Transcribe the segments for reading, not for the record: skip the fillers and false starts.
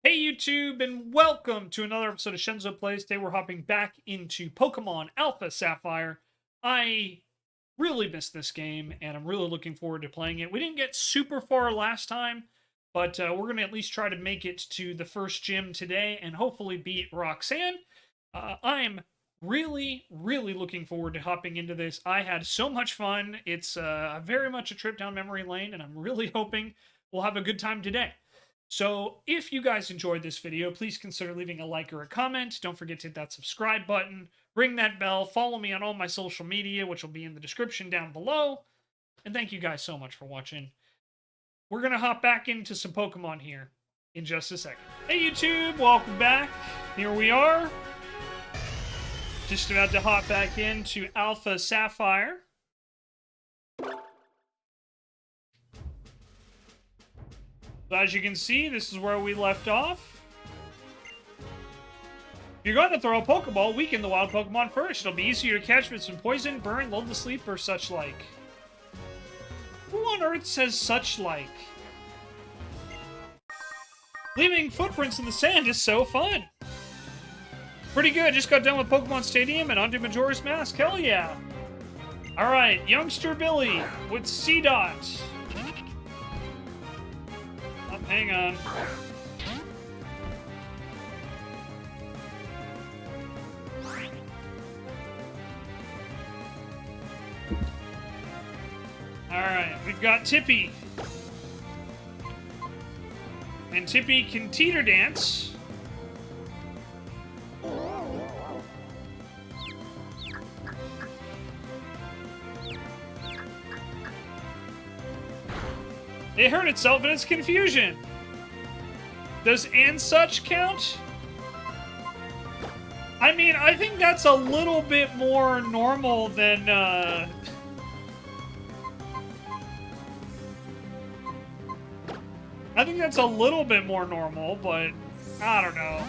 Hey YouTube, and welcome to another episode of Shenzo Plays. Today we're hopping back into Pokemon Alpha Sapphire. I really missed this game, and I'm really looking forward to playing it. We didn't get super far last time, but we're going to at least try to make it to the first gym today, and hopefully beat Roxanne. I'm really looking forward to hopping into this. I had so much fun. It's very much a trip down memory lane, and I'm really hoping we'll have a good time today. So, if you guys enjoyed this video, please consider leaving a like or a comment. Don't forget to hit that subscribe button, ring that bell, follow me on all my social media, which will be in the description down below. And thank you guys so much for watching. We're going to hop back into some Pokemon here in just a second. Hey YouTube, welcome back. Here we are. Just about to hop back into Alpha Sapphire. So as you can see, this is where we left off. If you're going to throw a Pokeball, weaken the wild Pokemon first. It'll be easier to catch if it's been poisoned, burned, lulled to sleep, or such like. Who on earth says such like? Leaving footprints in the sand is so fun. Pretty good. Just got done with Pokemon Stadium and onto Majora's Mask. Hell yeah. Alright, Youngster Billy with C-Dot. Hang on. Alright, we've got Tippy. And Tippy can teeter dance. It hurt itself in its confusion. Does and such count? I mean, I think that's a little bit more normal than, I think that's a little bit more normal, but I don't know.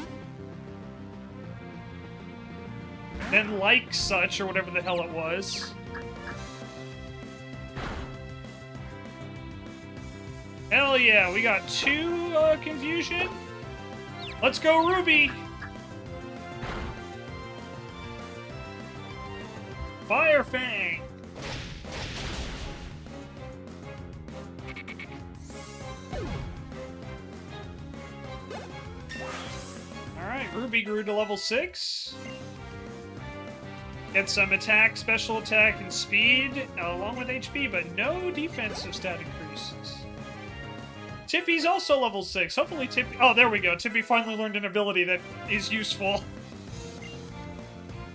Than like such, or whatever the hell it was. Hell yeah, we got two confusion. Let's go, Ruby. Fire Fang. Alright, Ruby grew to level 6. Get some attack, special attack, and speed, along with HP, but no defensive stat increases. Tippy's also level 6. Hopefully Tippy... Oh, there we go. Tippy finally learned an ability that is useful.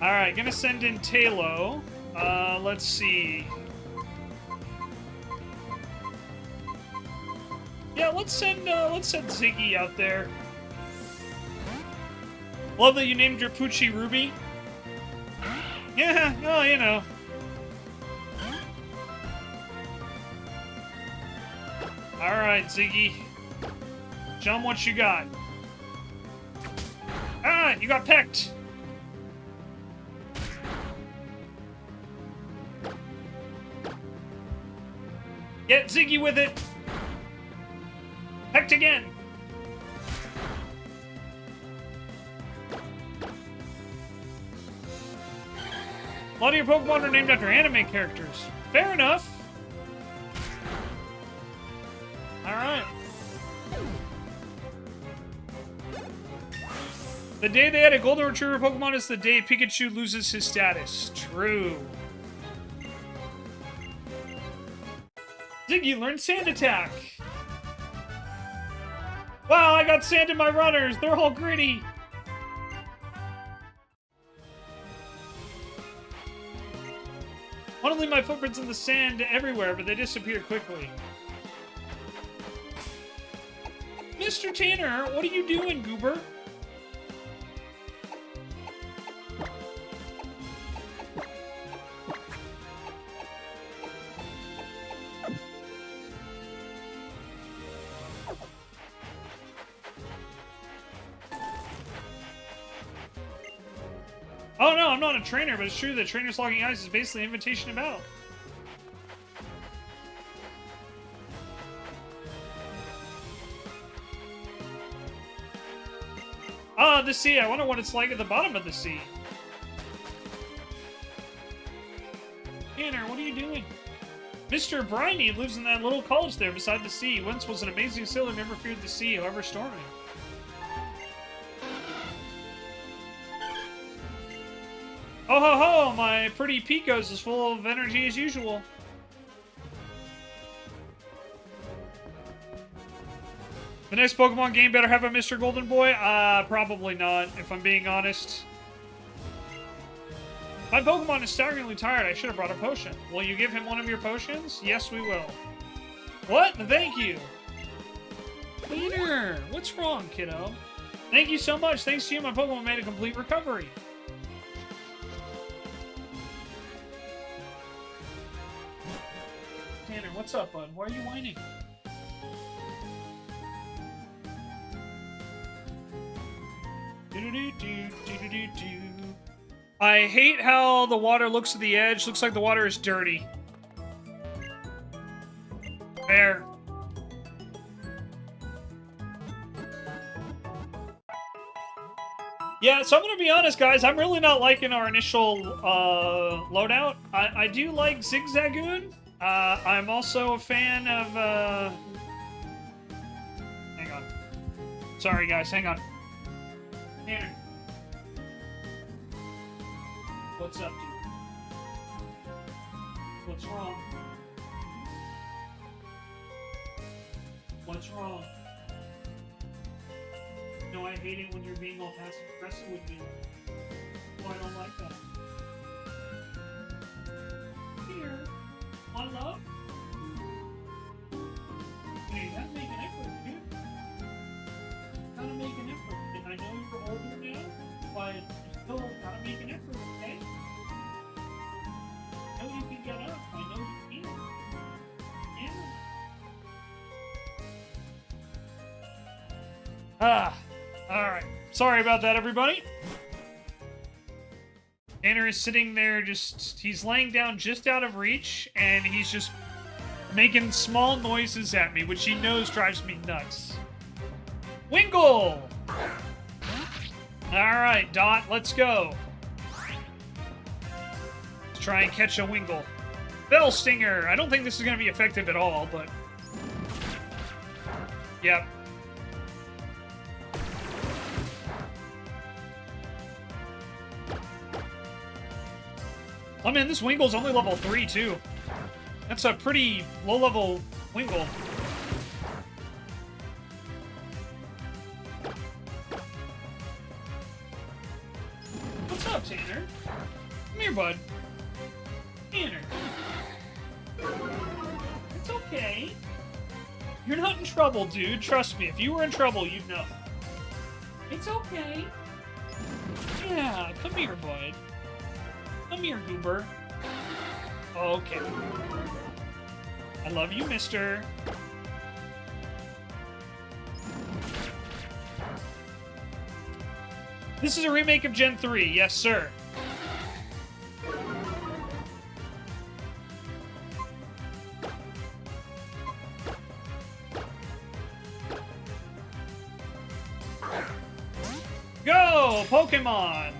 Alright, gonna send in Talo. Let's see. Yeah, let's send Ziggy out there. Love that you named your Poochie Ruby. Yeah, oh, you know. Alright, Ziggy. Show 'em what you got. Ah, you got pecked! Get Ziggy with it! Pecked again! A lot of your Pokemon are named after anime characters. Fair enough. Alright. The day they had a Golden Retriever Pokemon is the day Pikachu loses his status. True. Ziggy learned Sand Attack. Wow, I got sand in my runners. They're all gritty. I want to leave my footprints in the sand everywhere, but they disappear quickly. Mr. Tanner, what are you doing, Goober? Oh no, I'm not a trainer, but it's true that Trainer's Locking Eyes is basically an invitation to battle. Ah, the sea. I wonder what it's like at the bottom of the sea. Tanner, what are you doing? Mr. Briny lives in that little college there beside the sea. Once was an amazing sailor, never feared the sea, however stormy. Oh ho ho! My pretty Picos is full of energy as usual. The next Pokemon game better have a Mr. Golden Boy? Probably not, if I'm being honest. My Pokemon is staggeringly tired. I should have brought a potion. Will you give him one of your potions? Yes, we will. What? Thank you. Peter, what's wrong, kiddo? Thank you so much. Thanks to you, my Pokemon made a complete recovery. Tanner, what's up, bud? Why are you whining? Do-do-do-do-do-do-do. I hate how the water looks at the edge. Looks like the water is dirty. There. Yeah, so I'm gonna be honest, guys. I'm really not liking our initial loadout. I do like Zigzagoon. I'm also a fan of... Hang on. Sorry, guys. Hang on. Tanner. What's up, dude? What's wrong? What's wrong? No, I hate it when you're being all passive aggressive with me. Oh, I don't like that. Here. On love? Hey, you gotta make an effort, dude. You gotta make an effort. And I know you're older now, but you still gotta make an effort, okay? I know you can get up. I know you can. Yeah. Alright. Sorry about that, everybody. Tanner is sitting there he's laying down just out of reach, and he's just making small noises at me, which he knows drives me nuts. Wingull! Alright, Dot, let's go. Let's try and catch a Wingull. Bell Stinger! I don't think this is going to be effective at all, but... Yep. Oh man, this Wingull's only level 3, too. That's a pretty low-level Wingull. What's up, Tanner? Come here, bud. Tanner. It's okay. You're not in trouble, dude. Trust me. If you were in trouble, you'd know. It's okay. Yeah, come here, bud. Come here, goober. Okay. I love you, mister. This is a remake of Gen 3. Yes, sir. Go, Pokemon!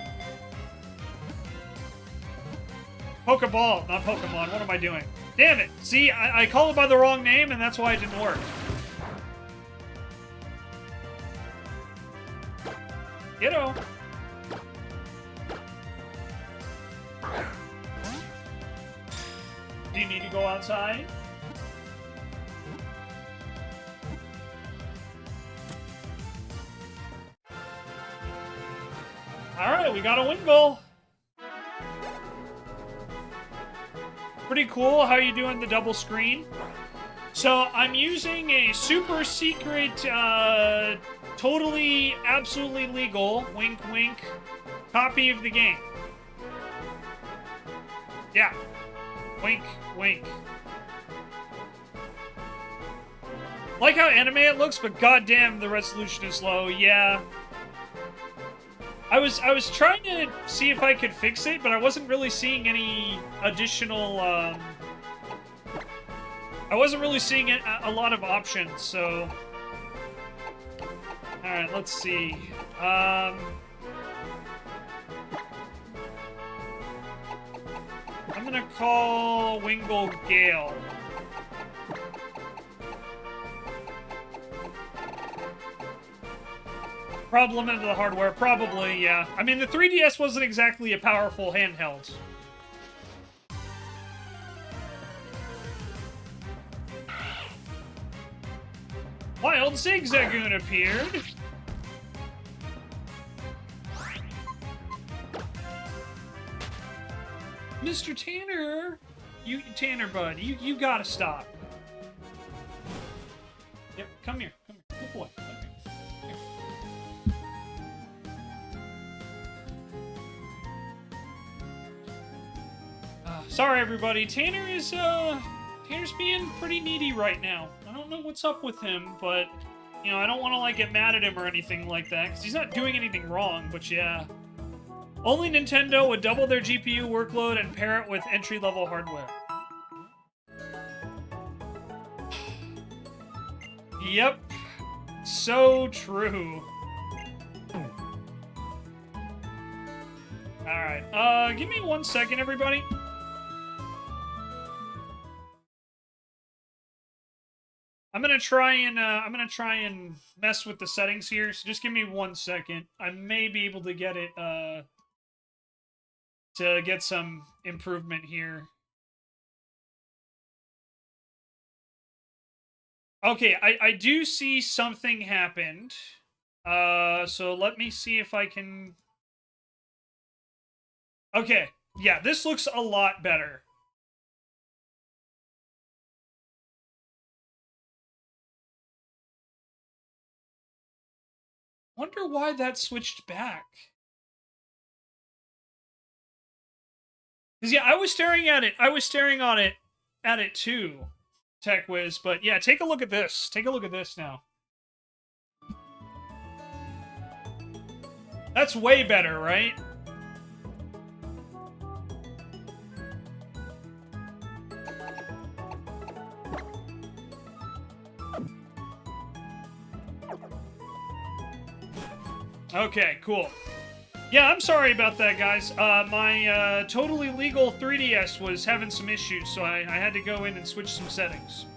Pokeball, not Pokemon. What am I doing? Damn it! See, I called it by the wrong name, and that's why it didn't work. Kiddo. Do you need to go outside? Alright, we got a Wingull. Pretty cool how you doing the double screen. So I'm using a super secret, totally, absolutely legal, wink wink, copy of the game. Yeah. Wink wink. Like how anime it looks, but goddamn the resolution is low. Yeah. I was trying to see if I could fix it, but I wasn't really seeing any additional, I wasn't really seeing a lot of options, so... Alright, let's see. I'm gonna call Wingull Gale. Problem into the hardware, probably, yeah. I mean, the 3DS wasn't exactly a powerful handheld. Wild Zigzagoon appeared. Mr. Tanner! Tanner, bud, you gotta stop. Yep, come here. Good boy. Come here. Sorry, everybody. Tanner's being pretty needy right now. I don't know what's up with him, but, you know, I don't want to, like, get mad at him or anything like that, because he's not doing anything wrong, but yeah. Only Nintendo would double their GPU workload and pair it with entry-level hardware. Yep. So true. Alright, give me 1 second, everybody. I'm gonna try and mess with the settings here, so just give me 1 second. I may be able to get it, to get some improvement here. Okay, I do see something happened. So let me see if I can... Okay, yeah, this looks a lot better. Wonder why that switched back. Because, yeah, I was staring at it. I was staring at it too, Tech Wiz. But, yeah, take a look at this. Take a look at this now. That's way better, right? Okay, cool. Yeah, I'm sorry about that, guys. My totally legal 3DS was having some issues, so I had to go in and switch some settings.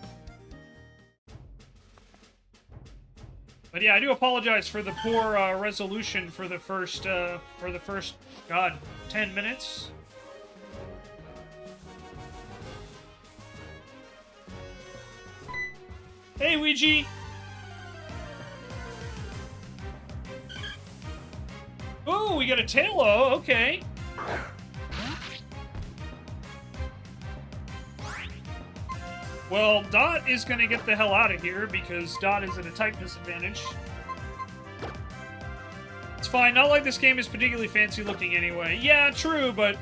But yeah, I do apologize for the poor resolution for the first, God, 10 minutes. Hey, Ouija! Ooh, we got a Tailo, okay. Well, Dot is gonna get the hell out of here because Dot is at a type disadvantage. It's fine, not like this game is particularly fancy looking anyway. Yeah, true, but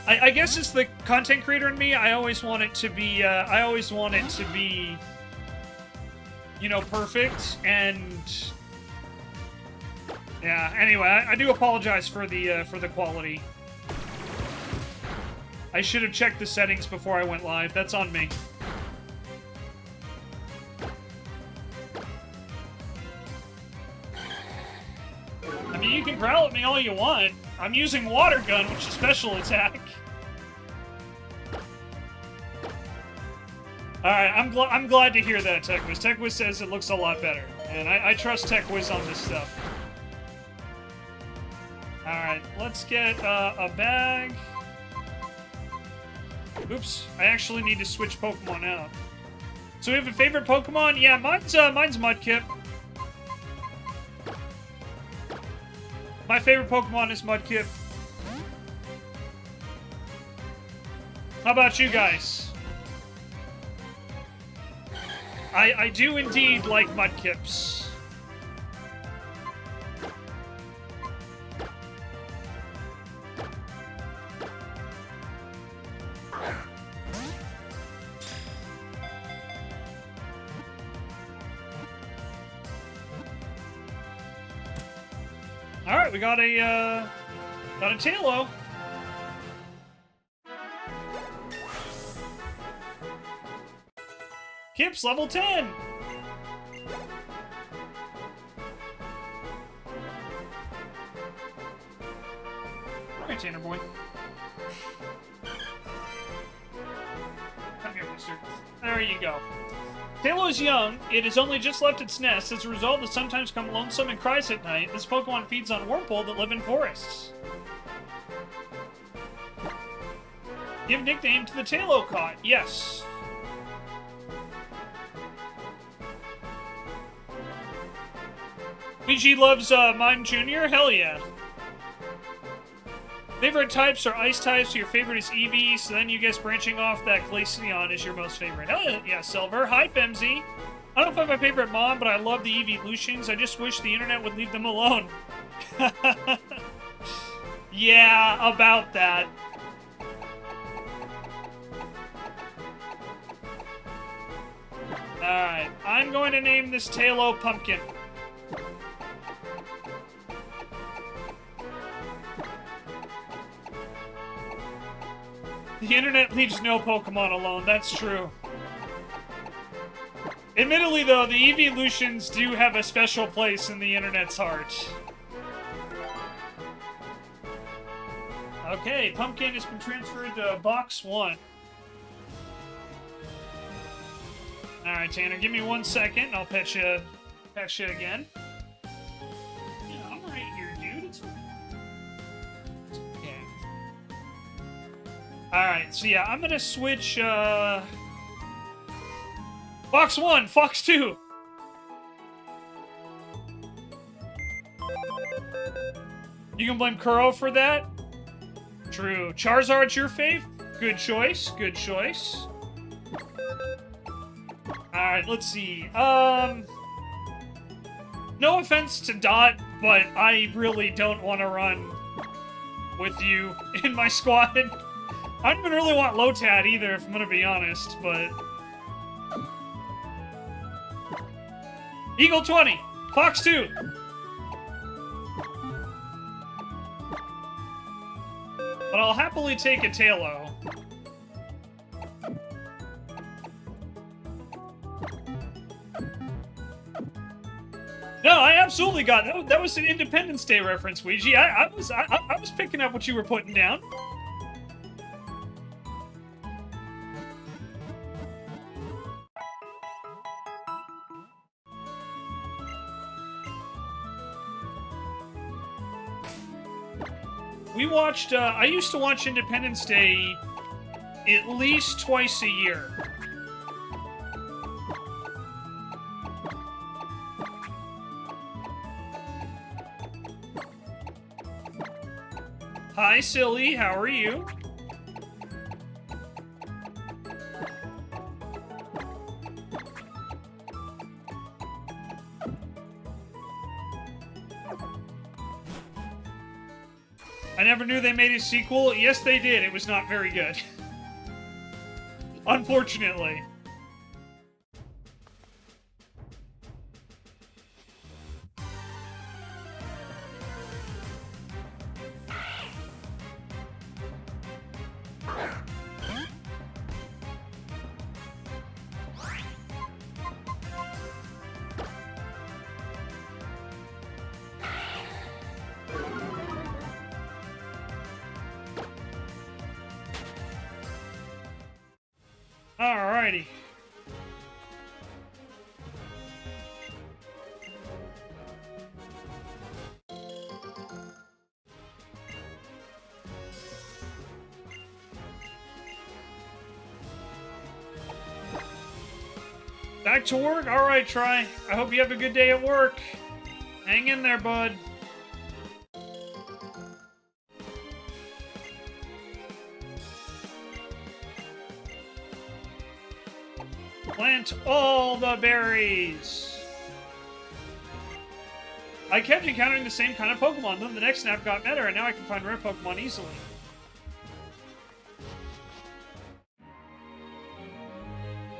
I guess it's the content creator in me. I always want it to be, you know, perfect, and yeah, anyway, I do apologize for the quality. I should have checked the settings before I went live. That's on me. I mean, you can growl at me all you want. I'm using Water Gun, which is special attack. Alright, I'm glad to hear that, TechWiz. TechWiz says it looks a lot better. And I trust TechWiz on this stuff. Alright, let's get a bag. Oops, I actually need to switch Pokemon out. So we have a favorite Pokemon? Yeah, mine's Mudkip. My favorite Pokemon is Mudkip. How about you guys? I do indeed like Mudkips. Alright, we got a Tailo. Kip's level 10! Hey, Tanner boy. Come here, mister. There you go. Tailo is young. It has only just left its nest. As a result, it sometimes comes lonesome and cries at night. This Pokemon feeds on Wurmple that live in forests. Give nickname to the Tailo caught. Yes. BG loves Mime Jr.? Hell yeah. Favorite types are ice types, so your favorite is Eevee, so then you guess branching off that Glaceon is your most favorite. Hell yeah, Silver. Hi, Femzy. I don't know if I'm my favorite mom, but I love the Eeveelutions. I just wish the internet would leave them alone. Yeah, about that. Alright, I'm going to name this Tailo Pumpkin. The internet leaves no Pokemon alone, that's true. Admittedly, though, the Eeveelutions do have a special place in the internet's heart. Okay, Pumpkin has been transferred to Box 1. Alright, Tanner, give me 1 second, and I'll pet you again. Yeah, I'm right here, dude. It's okay. Alright, so yeah, I'm gonna switch, Fox 1, Fox 2! You can blame Kuro for that? True. Charizard's your fave? Good choice, good choice. Alright, let's see. No offense to Dot, but I really don't want to run with you in my squad. I don't even really want Lotad either, if I'm gonna be honest, but... Eagle 20! Fox 2! But I'll happily take a Tailo. No, I absolutely got that. That was an Independence Day reference, Ouija. I was picking up what you were putting down. We watched, I used to watch Independence Day at least twice a year. Hi, Silly, how are you? I never knew they made a sequel. Yes, they did. It was not very good. Unfortunately. Alrighty. Back to work? Alright, Try. I hope you have a good day at work. Hang in there, bud. Plant all the berries! I kept encountering the same kind of Pokemon, then the next snap got better, and now I can find rare Pokemon easily.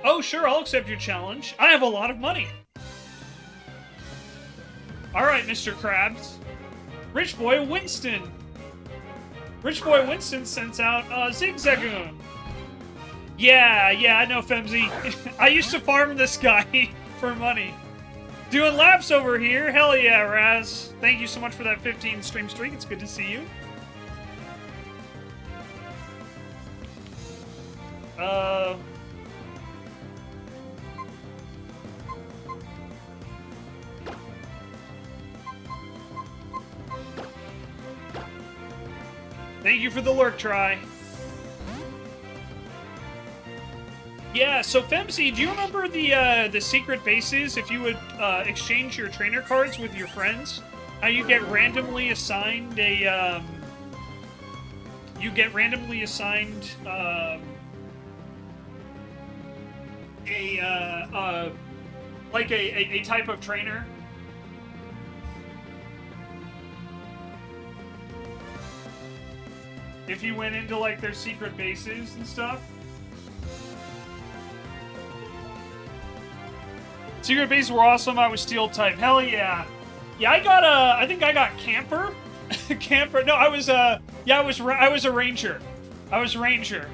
Oh, sure, I'll accept your challenge. I have a lot of money. Alright, Mr. Krabs. Rich Boy Winston. Rich Boy Winston sends out Zigzagoon. Yeah, I know, Femzy. I used to farm this guy for money. Doing laps over here. Hell yeah, Raz. Thank you so much for that 15 stream streak. It's good to see you. Thank you for the lurk try. Yeah, so Femsy, do you remember the secret bases if you would exchange your trainer cards with your friends? How you get randomly assigned a like a type of trainer. If you went into like their secret bases and stuff. Secret bases were awesome. I was steel type. Hell yeah. Yeah, I think I got camper. Camper. No, I was a ranger. I was ranger.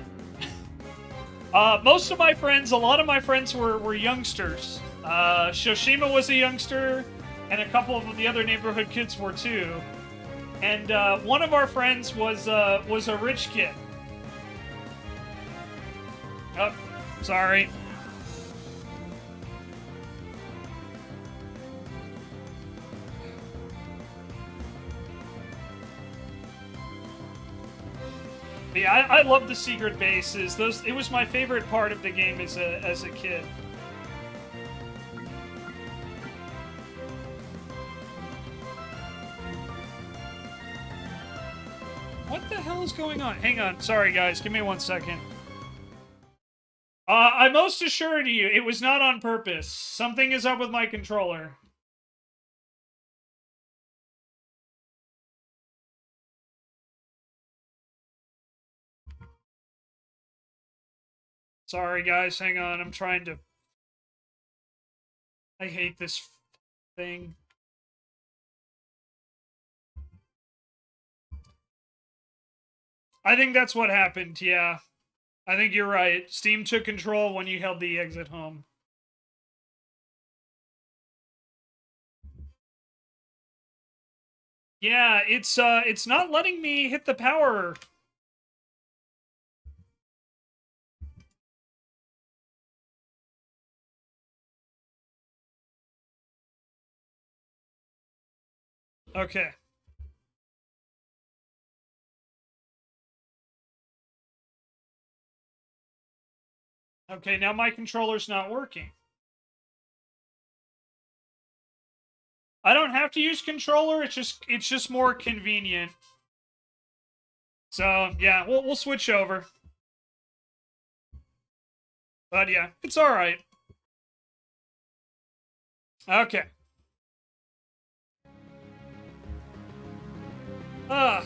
Most of my friends, a lot of my friends were youngsters. Shoshima was a youngster, and a couple of the other neighborhood kids were too. And one of our friends was a rich kid. Oh, sorry. Yeah, I love the secret bases. It was my favorite part of the game as a kid. What the hell is going on? Hang on. Sorry, guys. Give me 1 second. I most assure you, it was not on purpose. Something is up with my controller. Sorry, guys. Hang on. I'm trying to... I hate this thing. I think that's what happened, yeah. I think you're right. Steam took control when you held the exit home. Yeah, it's not letting me hit the power. Okay. Okay, now my controller's not working. I don't have to use controller, it's just more convenient. So, yeah, we'll switch over. But yeah, it's alright. Okay. Ugh.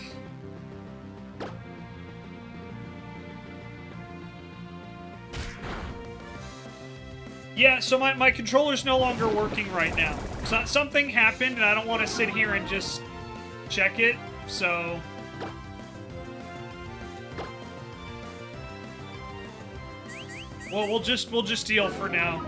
Yeah, so my controller's no longer working right now. So something happened, and I don't want to sit here and just check it, so... Well, we'll just deal for now.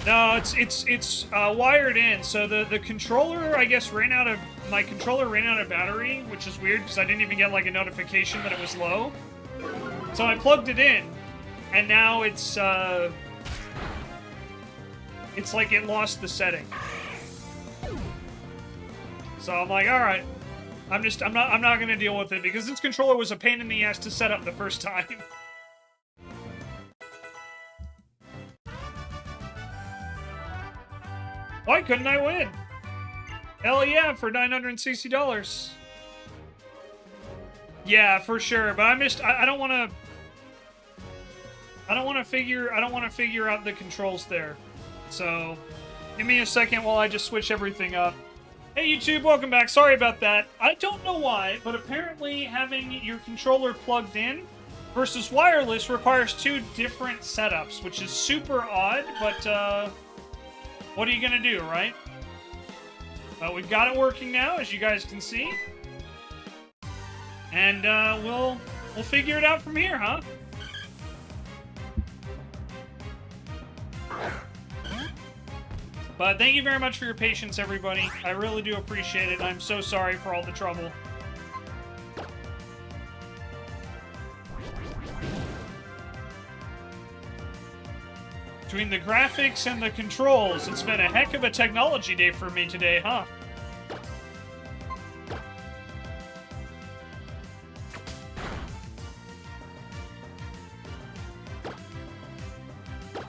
No, it's wired in, so the controller, I guess, my controller ran out of battery, which is weird, because I didn't even get, like, a notification that it was low. So I plugged it in, and now it's like it lost the setting. So I'm like, alright. I'm not gonna deal with it, because this controller was a pain in the ass to set up the first time. Why couldn't I win? Hell yeah, for $960. Yeah, for sure. But I don't want to figure out the controls there. So, give me a second while I just switch everything up. Hey YouTube, welcome back. Sorry about that. I don't know why, but apparently having your controller plugged in versus wireless requires two different setups, which is super odd, but what are you gonna do, right? We've got it working now, as you guys can see. And we'll figure it out from here, huh? But thank you very much for your patience, everybody. I really do appreciate it. I'm so sorry for all the trouble. Between the graphics and the controls, it's been a heck of a technology day for me today, huh?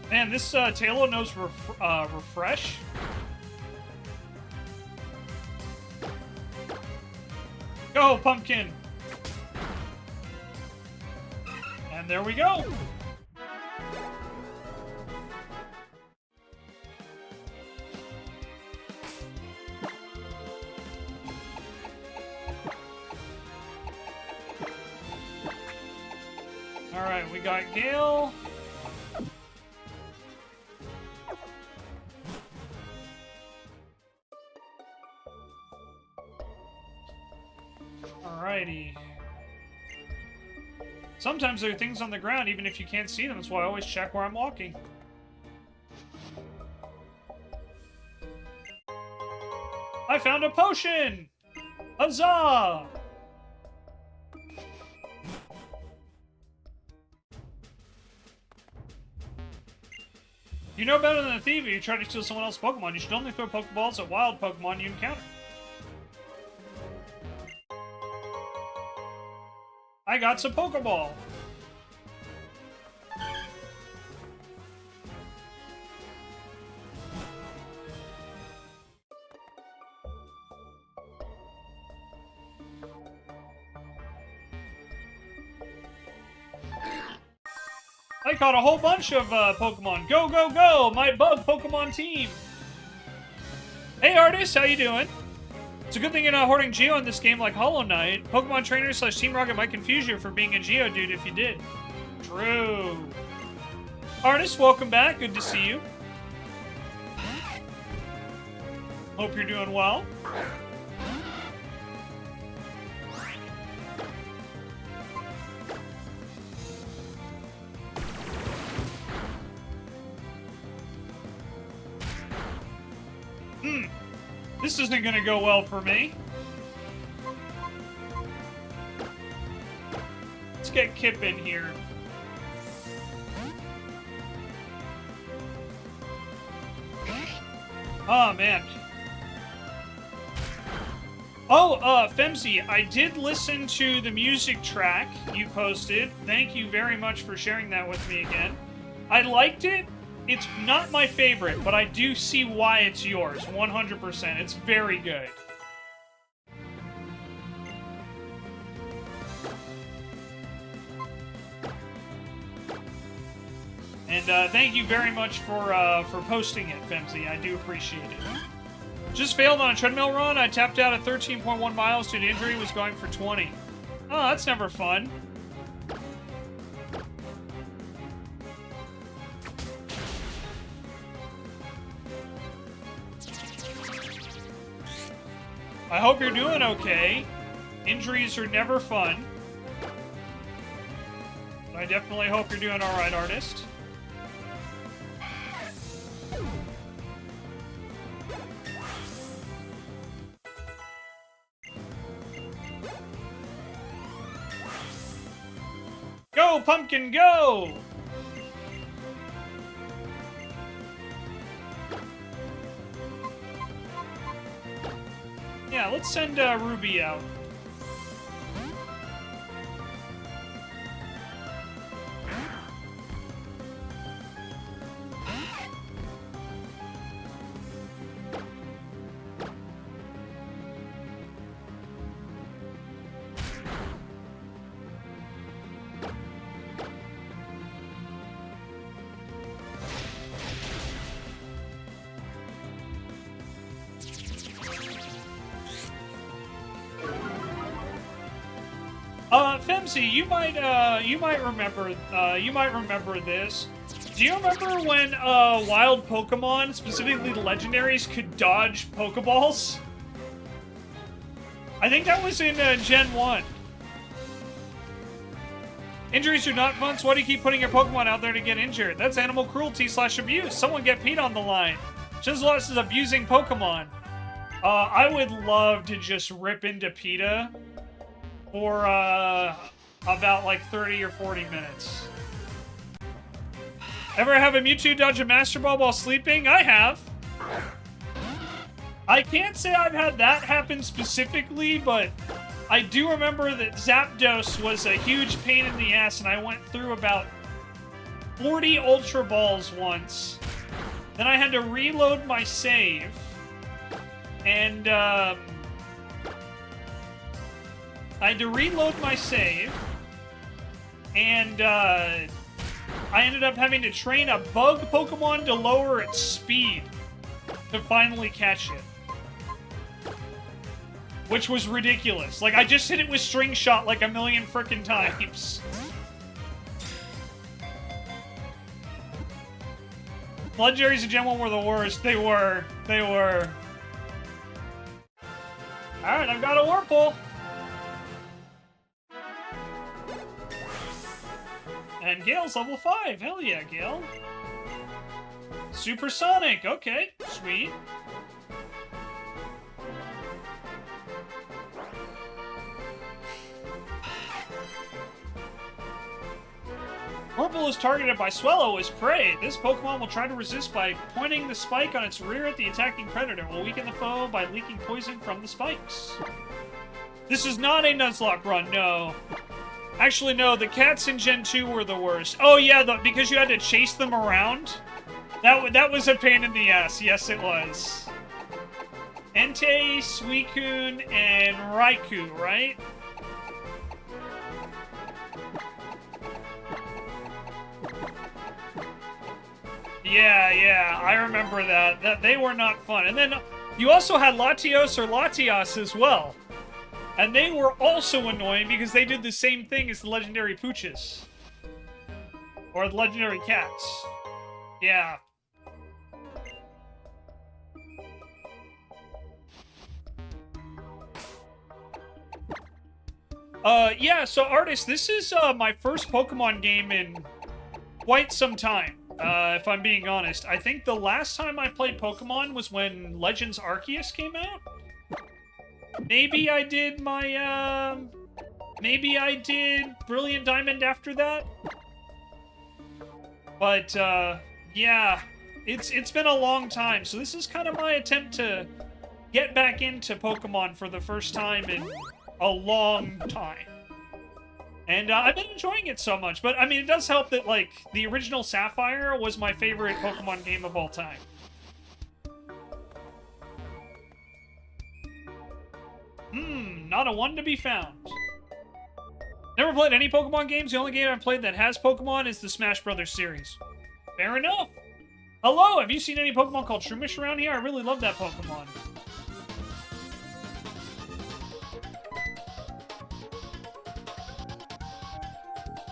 Man, this Tailo knows refresh. Go, pumpkin! And there we go! Alright, we got Gale. Alrighty. Sometimes there are things on the ground, even if you can't see them. That's why I always check where I'm walking. I found a potion! Huzzah! You know better than a thief if you try to steal someone else's Pokemon. You should only throw Pokeballs at wild Pokemon you encounter. I got some Pokeball. I caught a whole bunch of Pokemon. Go, go, go! My bug Pokemon team! Hey, artist, how you doing? It's a good thing you're not hoarding Geo in this game like Hollow Knight. Pokemon Trainer / Team Rocket might confuse you for being a Geodude if you did. True. Artist, welcome back. Good to see you. Hope you're doing well. This isn't gonna go well for me. Let's get Kip in here. Oh, man. Oh, Femzy, I did listen to the music track you posted. Thank you very much for sharing that with me again. I liked it. It's not my favorite, but I do see why it's yours, 100%. It's very good. And thank you very much for posting it, Femzy. I do appreciate it. Just failed on a treadmill run. I tapped out at 13.1 miles due to injury. Was going for 20. Oh, that's never fun. I hope you're doing okay. Injuries are never fun. But I definitely hope you're doing alright, artist. Go, pumpkin, go! Yeah, let's send Ruby out. Femzy, you might remember this. Do you remember when wild Pokemon, specifically the legendaries, could dodge Pokeballs? I think that was in Gen 1. Injuries are not fun, so why do you keep putting your Pokemon out there to get injured? That's animal cruelty / abuse. Someone get Pete on the line. Shenzo is abusing Pokemon. I would love to just rip into PETA for about like 30 or 40 minutes. Ever have a Mewtwo dodge a Master Ball while sleeping? I have. I can't say I've had that happen specifically, but I do remember that Zapdos was a huge pain in the ass, and I went through about 40 Ultra Balls once. Then I had to reload my save, and I had to reload my save, and I ended up having to train a bug Pokemon to lower its speed to finally catch it. Which was ridiculous. Like, I just hit it with String Shot like a million frickin' times. Legendaries and Gen 1 were the worst. They were. They were. Alright, I've got a Whirlpool. And Gale's level 5. Hell yeah, Gale. Supersonic. Okay, sweet. Whirlpool is targeted by Swellow as prey. This Pokemon will try to resist by pointing the spike on its rear at the attacking predator. Will weaken the foe by leaking poison from the spikes. This is not a Nuzlocke run, no. Actually, no, the cats in Gen 2 were the worst. Oh yeah, because you had to chase them around? That was a pain in the ass. Yes, it was. Entei, Suicune, and Raikou, right? Yeah, I remember that. They were not fun. And then you also had Latios or Latias as well. And they were also annoying because they did the same thing as the legendary Pooches. Or the legendary cats. Yeah. Yeah, so Artist, this is my first Pokemon game in quite some time. If I'm being honest. I think the last time I played Pokemon was when Legends Arceus came out. Maybe I did my, maybe I did Brilliant Diamond after that. But, yeah. It's been a long time, so this is kind of my attempt to get back into Pokemon for the first time in a long time. And I've been enjoying it so much, but I mean, it does help that, like, the original Sapphire was my favorite Pokemon game of all time. Not a one to be found. Never played any Pokemon games. The only game I've played that has Pokemon is the Smash Brothers series. Fair enough. Hello, have you seen any Pokemon called Shroomish around here? I really love that Pokemon.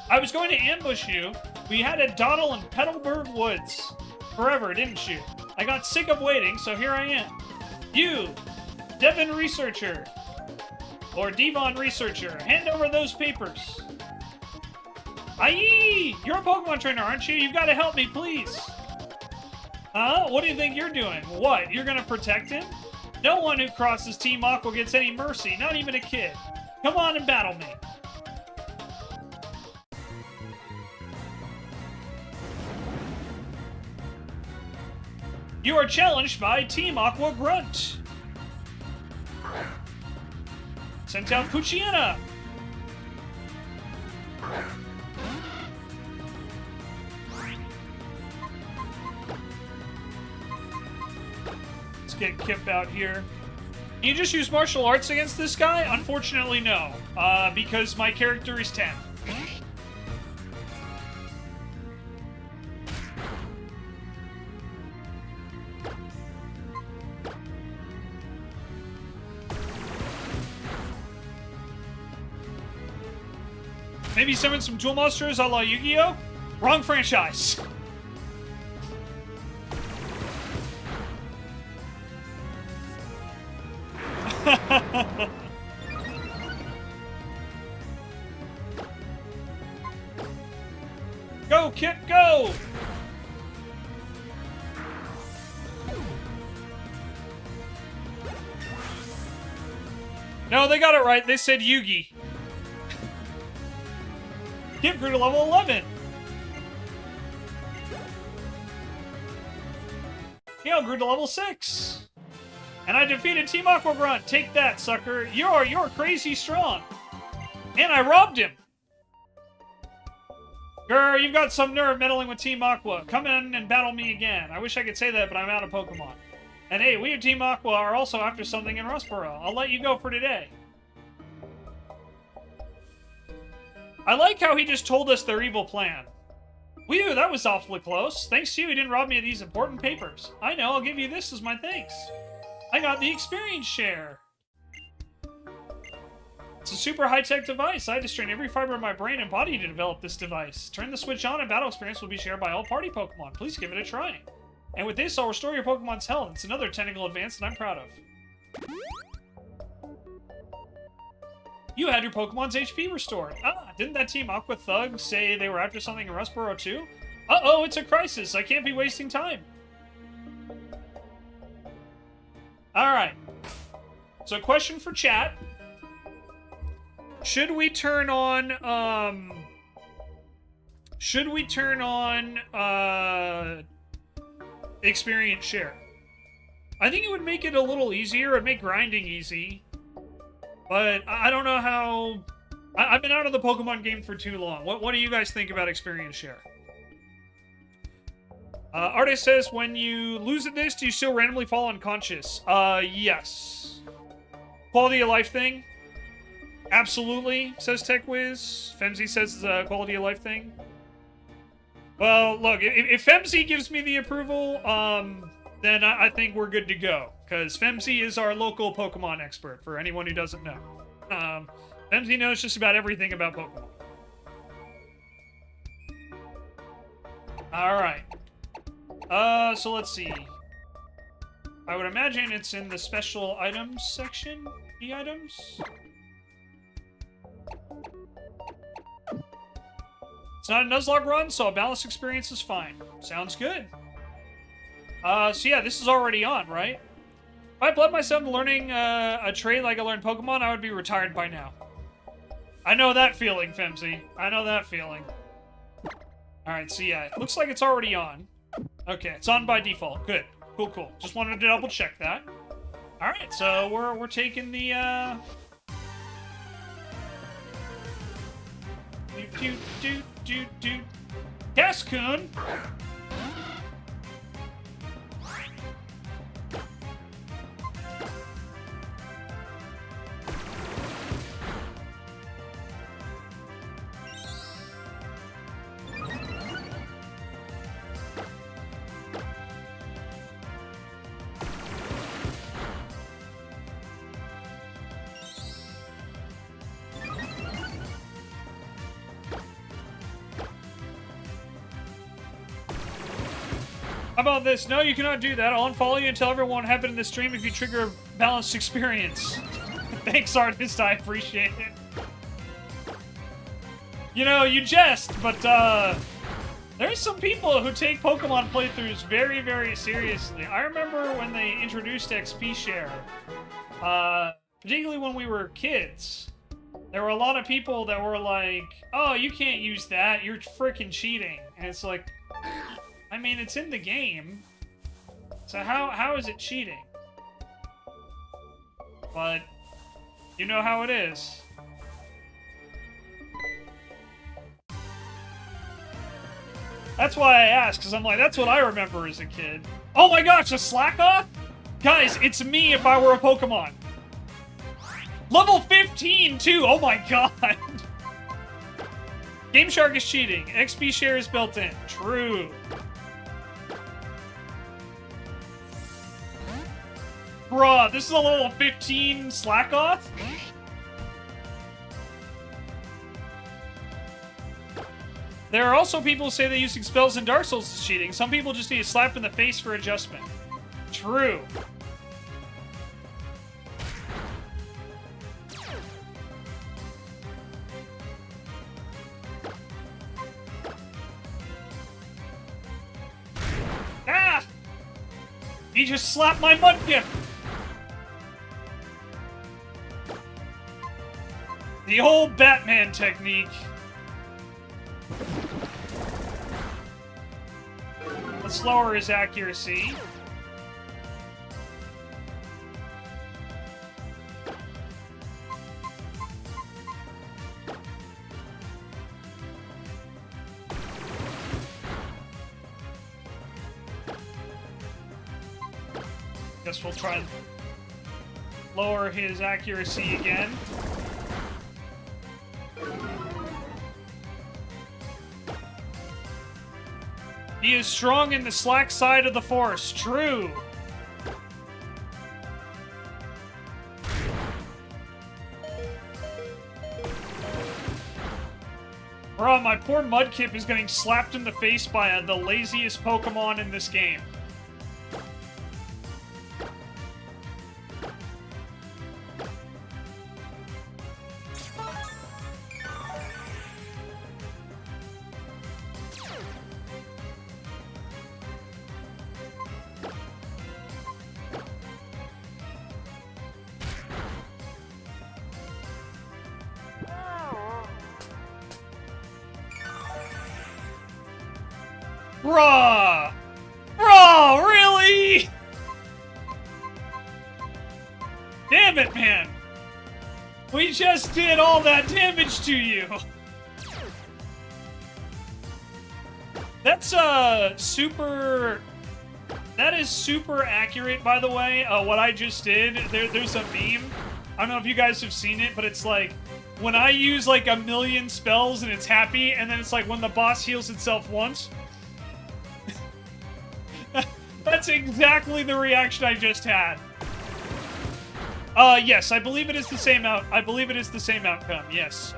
I was going to ambush you. We had a Dottle in Petalburg Woods. Forever, didn't you? I got sick of waiting, so here I am. You, Devon Researcher, or Devon Researcher, hand over those papers. Aye! You're a Pokemon trainer, aren't you? You've got to help me, please. Huh? What do you think you're doing? What? You're gonna protect him? No one who crosses Team Aqua gets any mercy, not even a kid. Come on and battle me. You are challenged by Team Aqua Grunt. Sent out Poochyena. Let's get Kip out here. Can you just use martial arts against this guy? Unfortunately, no. Because my character is 10. Maybe summon some Duel Monsters a la Yu-Gi-Oh? Wrong franchise. Go, Kip, go! No, they got it right. They said Yugi. Kip grew to level 11. Gale grew to level 6. And I defeated Team Aqua Grunt. Take that, sucker. You're crazy strong. And I robbed him. Grr, you've got some nerve meddling with Team Aqua. Come in and battle me again. I wish I could say that, but I'm out of Pokemon. And hey, we at Team Aqua are also after something in Rustboro. I'll let you go for today. I like how he just told us their evil plan. Whew, that was awfully close. Thanks to you, he didn't rob me of these important papers. I know, I'll give you this as my thanks. I got the experience share. It's a super high-tech device. I had to strain every fiber of my brain and body to develop this device. Turn the switch on and battle experience will be shared by all party Pokemon. Please give it a try. And with this, I'll restore your Pokemon's health. It's another technical advance that I'm proud of. You had your Pokemon's HP restored. Ah, didn't that Team Aqua Thug say they were after something in Rustboro too? Uh-oh, it's a crisis. I can't be wasting time. Alright. So, question for chat. Should we turn on, experience share? I think it would make it a little easier. It'd make grinding easy. But I don't know how... I've been out of the Pokemon game for too long. What do you guys think about experience share? Artist says, when you lose at this, do you still randomly fall unconscious? Yes. Quality of life thing? Absolutely, says TechWiz. Femzy says it's a quality of life thing. Well, look, if Femzy gives me the approval, then I think we're good to go. Because Femzy is our local Pokemon expert, for anyone who doesn't know. Femzy knows just about everything about Pokemon. Alright. So let's see. I would imagine it's in the special items section. The items? It's not a Nuzlocke run, so a balanced experience is fine. Sounds good. So yeah, this is already on, right? If I bled myself into learning a trait like I learned Pokemon, I would be retired by now. I know that feeling, Femzy. I know that feeling. Alright, so yeah, it looks like it's already on. Okay, it's on by default. Good. Cool, cool. Just wanted to double check that. Alright, so we're taking the, Cascoon! How about this? No, you cannot do that. I'll unfollow you and tell everyone what happened in the stream if you trigger a balanced experience. Thanks, artist. I appreciate it. You know, you jest, but there's some people who take Pokemon playthroughs very, very seriously. I remember when they introduced XP Share, particularly when we were kids, there were a lot of people that were like, oh, you can't use that. You're freaking cheating. And it's like... I mean, it's in the game, so how is it cheating? But, you know how it is. That's why I asked, because I'm like, that's what I remember as a kid. Oh my gosh, a Slakoth? Guys, it's me if I were a Pokemon. Level 15, too! Oh my god! Game Shark is cheating. XP share is built in. True. Bruh, this is a level 15 Slakoth? There are also people who say that using spells in Dark Souls is cheating. Some people just need a slap in the face for adjustment. True. Ah! He just slapped my Mudkip! The old Batman technique. Let's lower his accuracy. Guess we'll try and lower his accuracy again. He is strong in the slack side of the force. True. Bro, my poor Mudkip is getting slapped in the face by the laziest Pokemon in this game. Bruh! Bro, really? Damn it, man. We just did all that damage to you. That's, super... That is super accurate, by the way, what I just did. There's a meme. I don't know if you guys have seen it, but it's like, when I use, like, 1,000,000 spells and it's happy, and then it's like when the boss heals itself once. That's exactly the reaction I just had. Yes, I believe it is the same outcome, yes.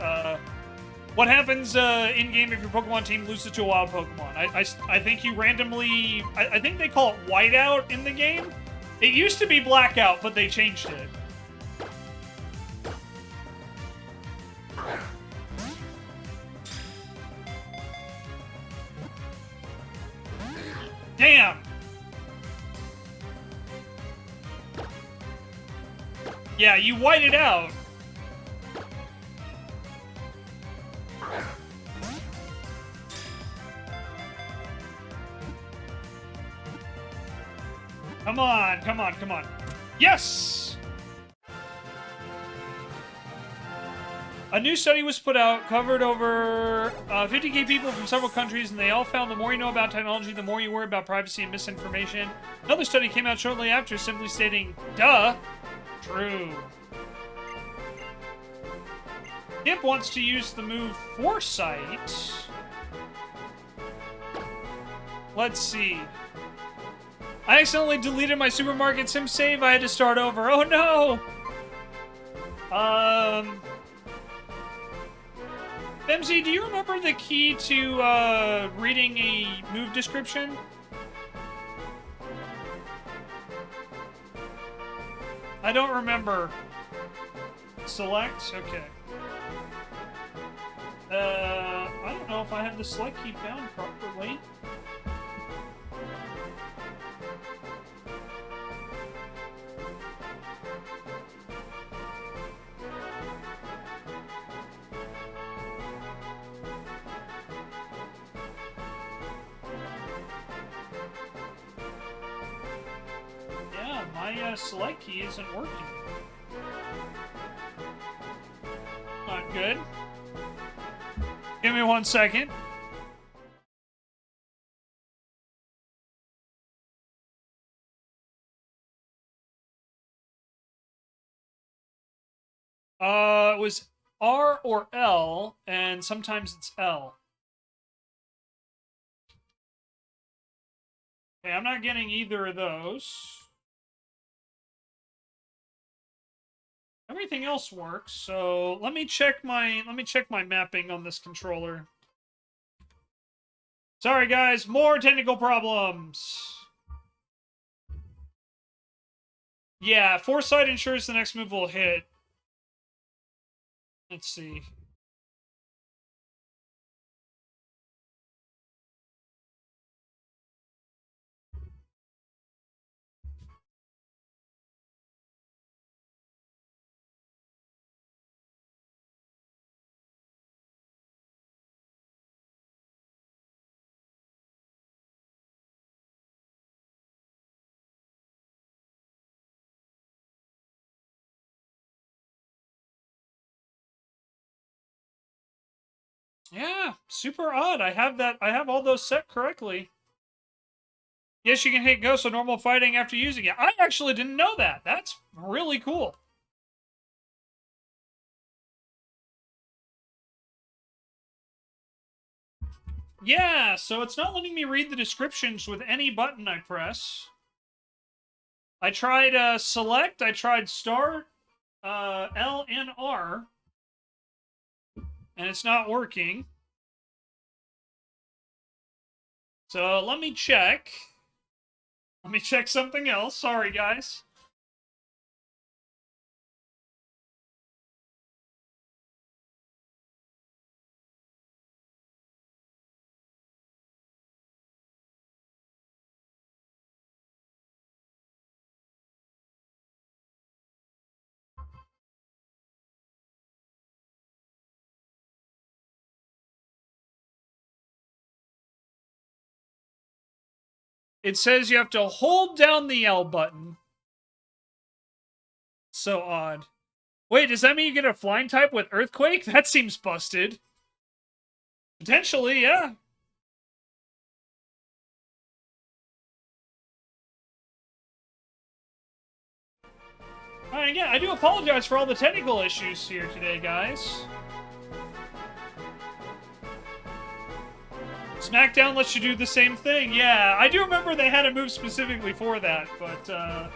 What happens, in-game if your Pokemon team loses to a wild Pokemon? I think you randomly... I think they call it whiteout in the game. It used to be blackout, but they changed it. Damn! Yeah, you white it out. Come on, come on, come on. Yes! A new study was put out, covered over 50K people from several countries, and they all found the more you know about technology, the more you worry about privacy and misinformation. Another study came out shortly after, simply stating, duh. True. Imp wants to use the move Foresight. Let's see. I accidentally deleted my supermarket sim save. I had to start over. Oh no! MZ, do you remember the key to reading a move description? I don't remember. Select? Okay. I don't know if I have the select key found properly. Yeah, my select key isn't working. Not good. Give me 1 second. It was R or L, and sometimes it's L. Okay, I'm not getting either of those. Everything else works, so let me check my mapping on this controller. Sorry guys, more technical problems. Yeah, Foresight ensures the next move will hit. Let's see. Yeah, super odd. I have all those set correctly. Yes, you can hit ghosts with normal fighting after using it. I actually didn't know that. That's really cool. Yeah, so it's not letting me read the descriptions with any button I press. I tried select, I tried start, L and R, and it's not working. So let me check. Let me check something else. Sorry, guys. It says you have to hold down the L button. So odd. Wait, does that mean you get a flying type with Earthquake? That seems busted. Potentially, yeah. Alright, yeah, I do apologize for all the technical issues here today, guys. SmackDown lets you do the same thing. Yeah, I do remember they had a move specifically for that, but,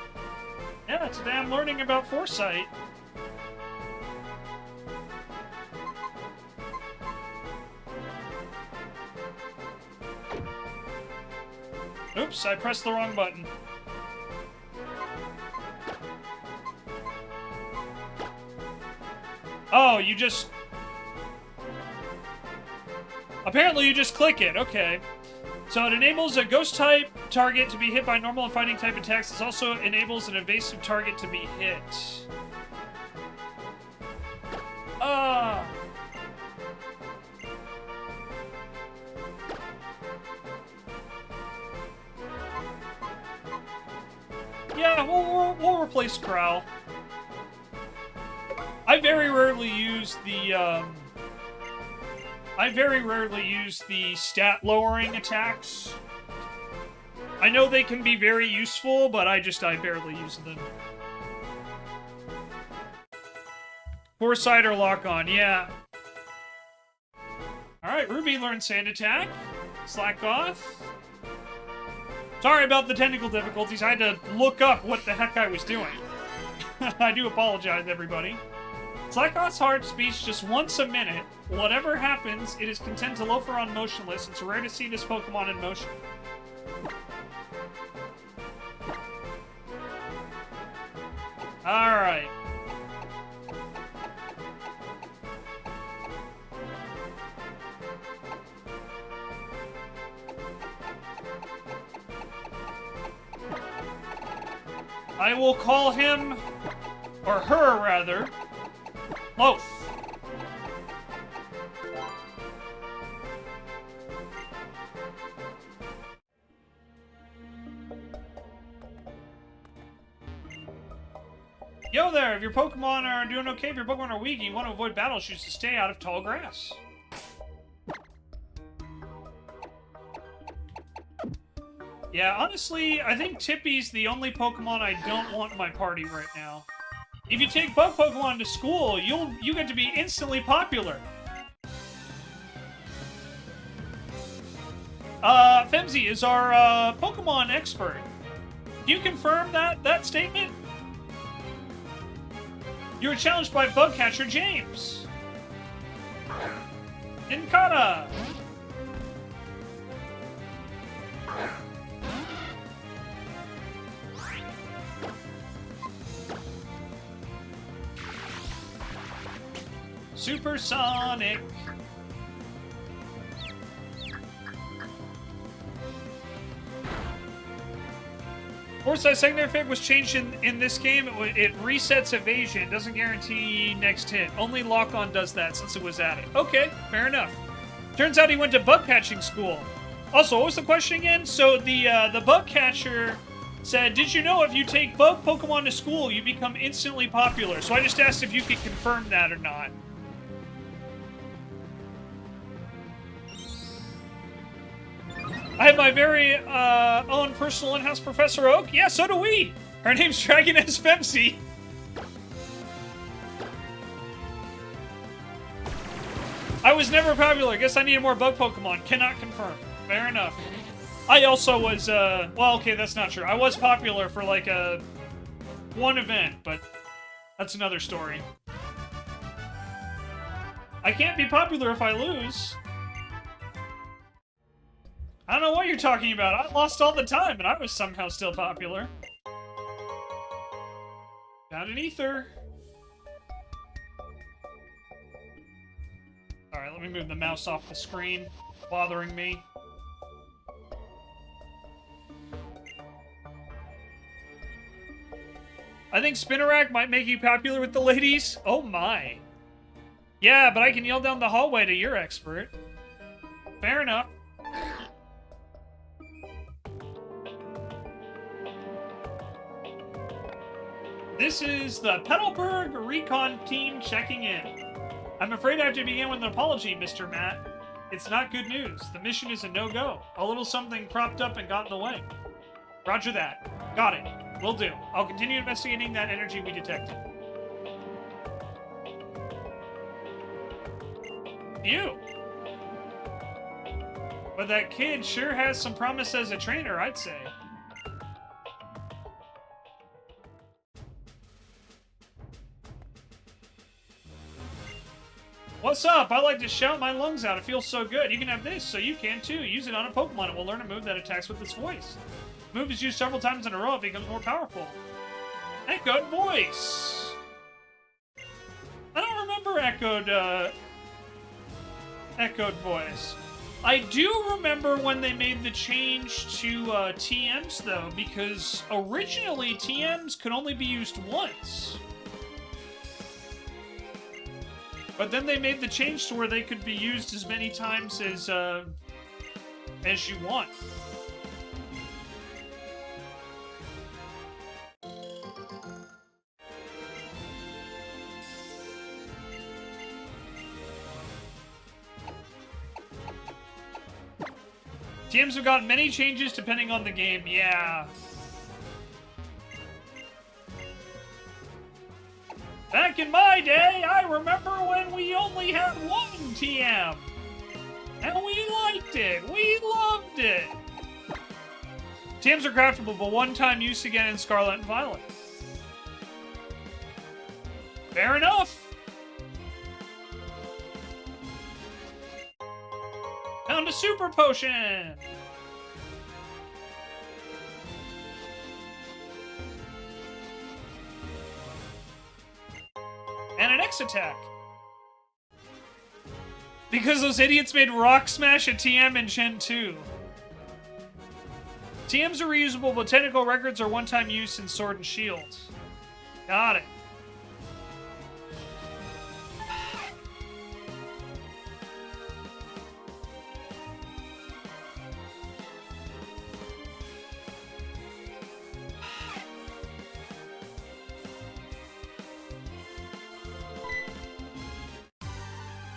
yeah, today I'm learning about Foresight. Oops, I pressed the wrong button. Oh, you just... Apparently you just click it, okay. So it enables a ghost type target to be hit by normal and fighting type attacks. It also enables an evasive target to be hit. Yeah, we'll replace Growl. I very rarely use the stat lowering attacks. I know they can be very useful, but I barely use them. Foresight or lock on, yeah. Alright, Ruby learned Sand Attack. Slack off. Sorry about the technical difficulties. I had to look up what the heck I was doing. I do apologize, everybody. Slakoth's heart speaks just once a minute. Whatever happens, it is content to loaf around motionless. It's rare to see this Pokemon in motion. Alright. I will call him, or her rather, Loaf. Yo there, if your Pokemon are doing okay, if your Pokemon are weak, you want to avoid battle, choose to stay out of tall grass. Yeah, honestly, I think Tippy's the only Pokemon I don't want in my party right now. If you take bug Pokemon to school, you get to be instantly popular. Femzy is our Pokemon expert. Do you confirm that statement? You were challenged by bug catcher James. Ninkata. Supersonic. Foresight's secondary effect was changed in this game. It resets evasion. Doesn't guarantee next hit. Only lock-on does that since it was added. Okay, fair enough. Turns out he went to bug catching school. Also, what was the question again? So the bug catcher said, did you know if you take bug Pokemon to school, you become instantly popular? So I just asked if you could confirm that or not. I have my very own personal in-house Professor Oak. Yeah, so do we. Her name's Dragoness Femsy. I was never popular. Guess I needed more bug Pokemon. Cannot confirm. Fair enough. I also was, well, okay, that's not true. I was popular for, like, one event, but that's another story. I can't be popular if I lose. I don't know what you're talking about. I lost all the time, and I was somehow still popular. Found an ether. Alright, let me move the mouse off the screen. It's bothering me. I think Spinarak might make you popular with the ladies. Oh my. Yeah, but I can yell down the hallway to your expert. Fair enough. This is the Petalburg Recon team checking in. I'm afraid I have to begin with an apology, Mr. Matt. It's not good news. The mission is a no-go. A little something cropped up and got in the way. Roger that. Got it. Will do. I'll continue investigating that energy we detected. You. But that kid sure has some promise as a trainer, I'd say. What's up? I like to shout my lungs out. It feels so good. You can have this, so you can too. Use it on a Pokemon and we'll learn a move that attacks with its voice. The move is used several times in a row. It becomes more powerful. Echoed voice. I don't remember echoed voice. I do remember when they made the change to TMs though, because originally TMs could only be used once. But then they made the change to where they could be used as many times as you want. TMs have gotten many changes depending on the game, yeah. Back in my day, I remember when we only had one TM. And we liked it. We loved it. TMs are craftable, but one-time use again in Scarlet and Violet. Fair enough. Found a super potion. And an X-Attack. Because those idiots made Rock Smash a TM in Gen 2. TMs are reusable, but technical records are one-time use in Sword and Shield. Got it.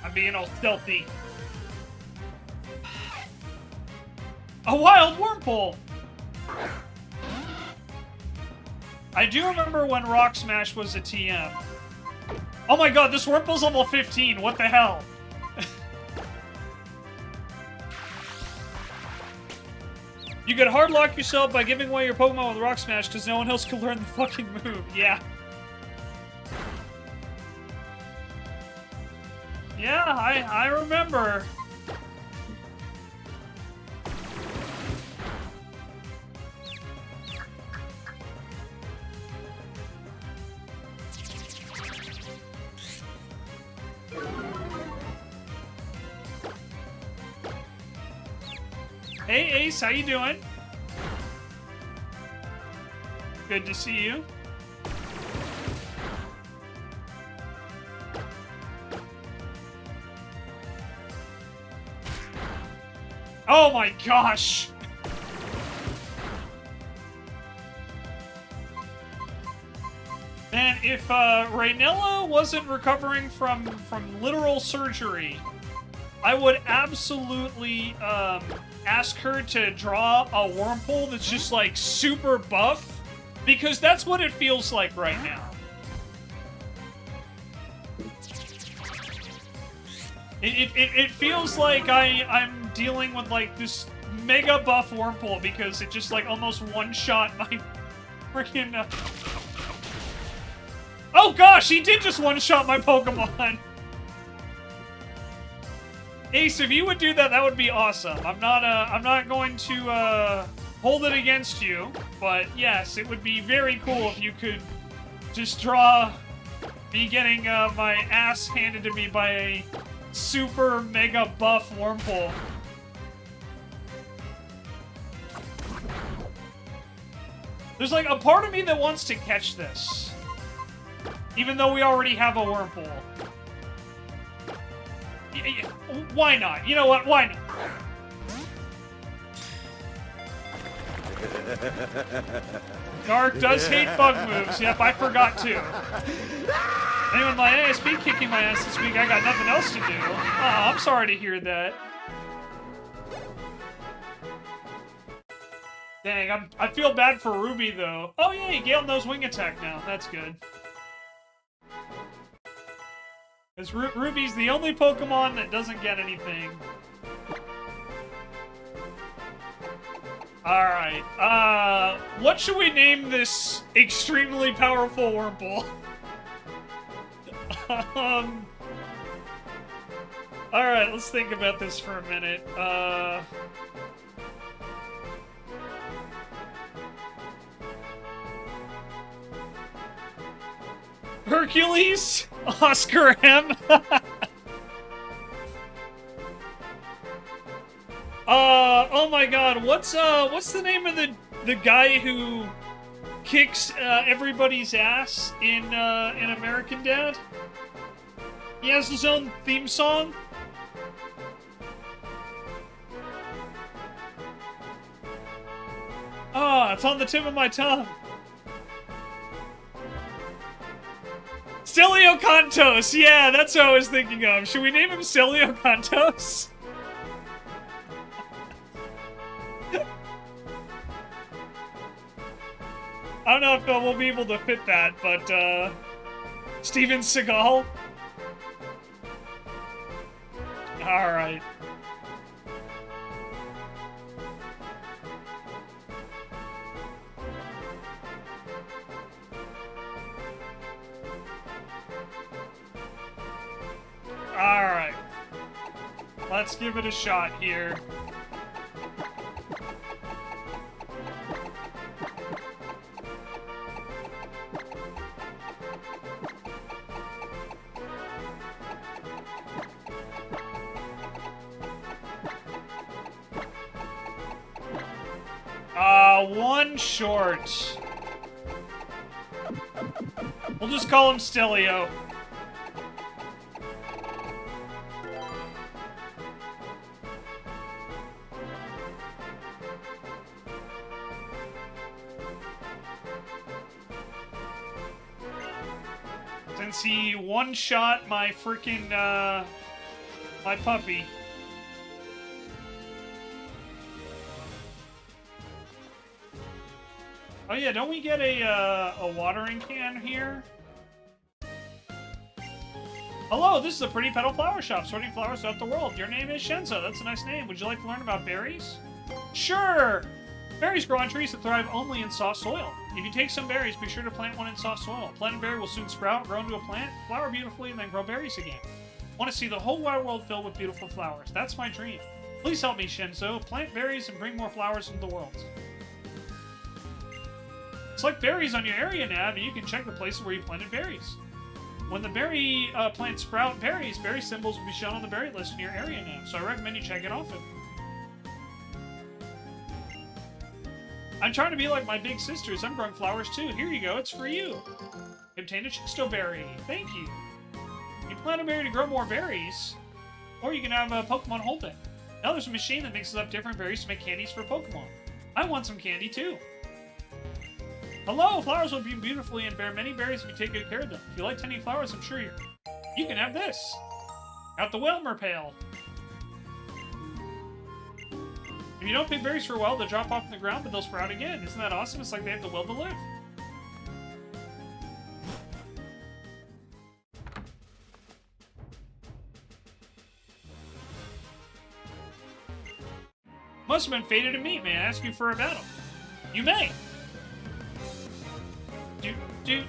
I'm being all stealthy. A wild Wurmple! I do remember when Rock Smash was a TM. Oh my god, this Wurmple's level 15, what the hell? You could hard lock yourself by giving away your Pokemon with Rock Smash because no one else can learn the fucking move, yeah. Yeah, I remember. Hey Ace, how you doing? Good to see you. Oh my gosh! Man, if Raynella wasn't recovering from literal surgery, I would absolutely ask her to draw a Wurmple that's just like super buff, because that's what it feels like right now. It feels like I'm dealing with like this mega buff Wurmple because it just like almost one-shot my freaking... Oh gosh, he did just one-shot my Pokemon! Ace, if you would do that, that would be awesome. I'm not going to hold it against you, but yes, it would be very cool if you could just draw me getting my ass handed to me by a super mega buff Wurmple. There's like a part of me that wants to catch this, even though we already have a Wurmple. Why not? You know what? Why not? Dark does hate bug moves. Yep, I forgot too. And with my ASP kicking my ass this week, I got nothing else to do. Oh, I'm sorry to hear that. Dang, I feel bad for Ruby though. Oh yeah, Gale knows Wing Attack now. That's good. Because Ruby's the only Pokemon that doesn't get anything. Alright, what should we name this extremely powerful Wurmple? Alright, let's think about this for a minute. Hercules? Oscar M? Oh my god, what's the name of the guy who kicks everybody's ass in American Dad? He has his own theme song. Oh, it's on the tip of my tongue. Stelio Cantos! Yeah, that's what I was thinking of. Should we name him Stelio Cantos? I don't know if we'll be able to fit that, but, Steven Seagal? Alright. Alright. Let's give it a shot here. One short. We'll just call him Stelio. Since he one-shot my freaking, my puppy. Oh yeah, don't we get a watering can here? Hello, this is a pretty petal flower shop, sorting flowers throughout the world. Your name is Shenzo. That's a nice name. Would you like to learn about berries? Sure! Berries grow on trees that thrive only in soft soil. If you take some berries, be sure to plant one in soft soil. A planted berry will soon sprout, grow into a plant, flower beautifully, and then grow berries again. Want to see the whole wide world filled with beautiful flowers. That's my dream. Please help me, Shenzo. Plant berries and bring more flowers into the world. Select berries on your area nav, and you can check the places where you planted berries. When the berry plants sprout berries, berry symbols will be shown on the berry list in your area nav, so I recommend you check it often. I'm trying to be like my big sisters. I'm growing flowers too. Here you go. It's for you. Obtain a Chisto berry. Thank you. You plant a berry to grow more berries, or you can have a Pokemon hold it. Now there's a machine that mixes up different berries to make candies for Pokemon. I want some candy too. Hello, flowers will bloom beautifully and bear many berries if you take good care of them. If you like tending flowers, I'm sure you can have this. Got the Wilmer pail. If you don't pick berries for a while, they'll drop off in the ground, but they'll sprout again. Isn't that awesome? It's like they have the will to live. Must have been fated to meet. May I ask you for a battle? You may. Do.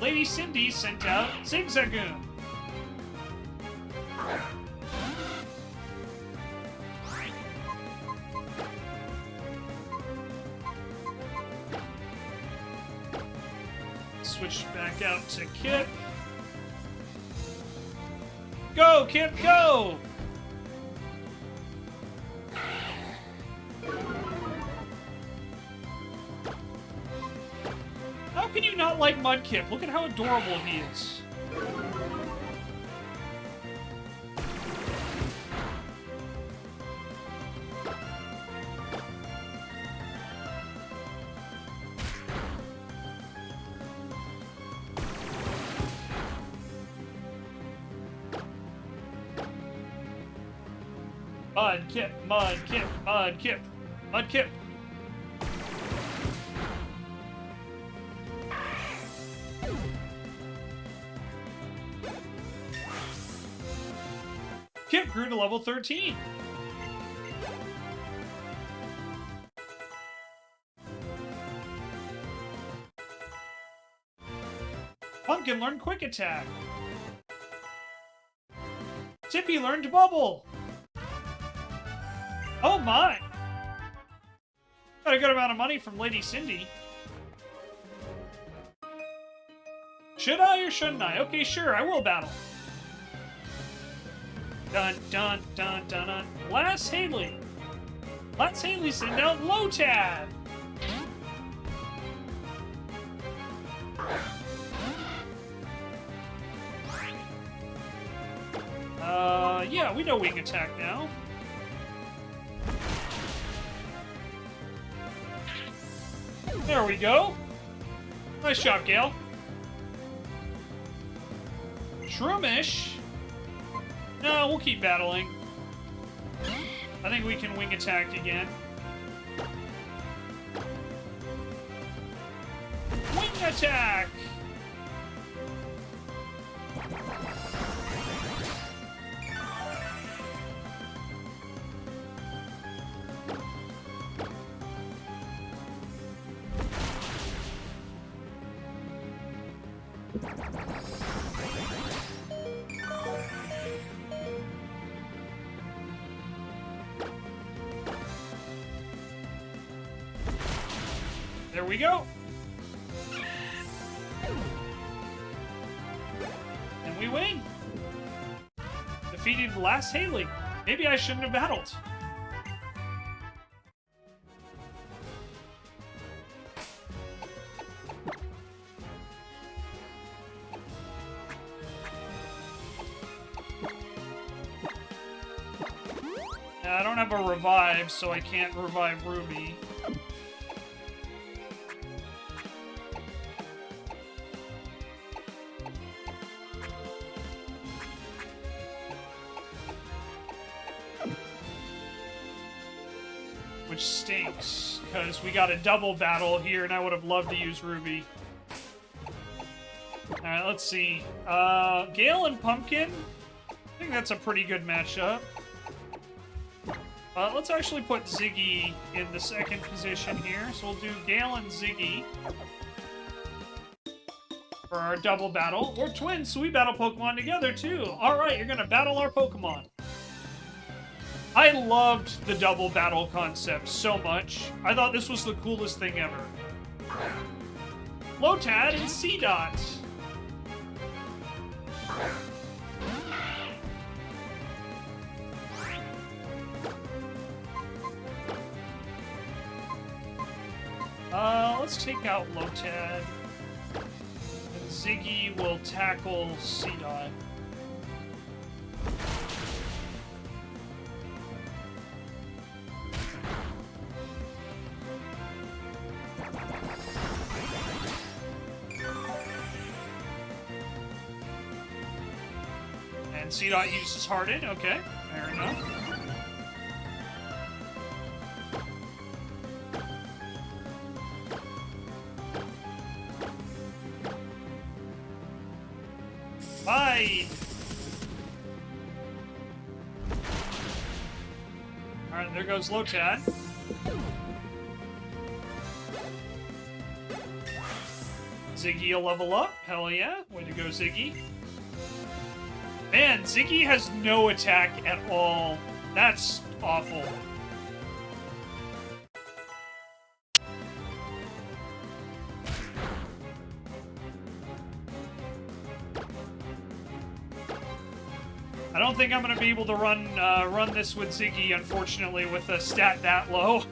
Lady Cindy sent out Zigzagoon. Switch back out to Kip. Go, Kip, go! How can you not like Mudkip? Look at how adorable he is. Mudkip, Mudkip, Mudkip, Mudkip. Kip grew to level 13. Pumpkin learned Quick Attack. Tippy learned Bubble. Oh my! Got a good amount of money from Lady Cindy. Should I or shouldn't I? Okay, sure, I will battle. Dun dun dun dun dun. Lass Haley. Lass Haley send out Lotad. Yeah, we know Wing Attack now. There we go. Nice job, Gale. Shroomish. No, we'll keep battling. I think we can Wing Attack again. Wing Attack! There we go. And we win. Defeated Lass Haley. Maybe I shouldn't have battled. I don't have a revive, so I can't revive Ruby. Which stinks, because we got a double battle here, and I would have loved to use Ruby. Alright, let's see. Gale and Pumpkin. I think that's a pretty good matchup. Let's actually put Ziggy in the second position here. So we'll do Gale and Ziggy for our double battle. We're twins, so we battle Pokemon together, too. Alright, you're gonna battle our Pokemon. I loved the double battle concept so much. I thought this was the coolest thing ever. Lotad and C-Dot. Let's take out Lotad. And Ziggy will tackle C-Dot. And C-Dot uses Harden. Okay, fair enough. Bye! Alright, there goes Lotad. Ziggy will level up. Hell yeah. Way to go, Ziggy. Man, Ziggy has no attack at all. That's awful. I don't think I'm going to be able to run this with Ziggy, unfortunately, with a stat that low.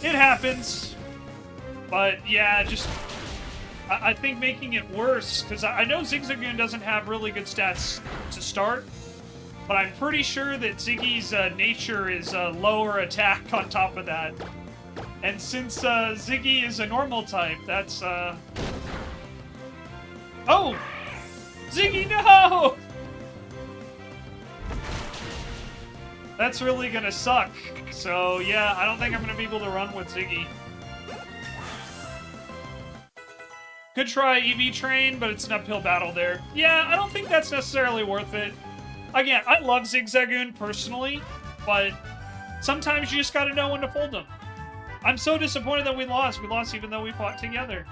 It happens. But, yeah, just... I think making it worse, because I know Zigzagoon doesn't have really good stats to start, but I'm pretty sure that Ziggy's nature is lower attack on top of that. And since Ziggy is a normal type, that's... Oh! Ziggy, no! That's really gonna suck. So, yeah, I don't think I'm gonna be able to run with Ziggy. Could try EV Train, but it's an uphill battle there. Yeah, I don't think that's necessarily worth it. Again, I love Zigzagoon personally, but sometimes you just gotta know when to fold them. I'm so disappointed that we lost. We lost even though we fought together.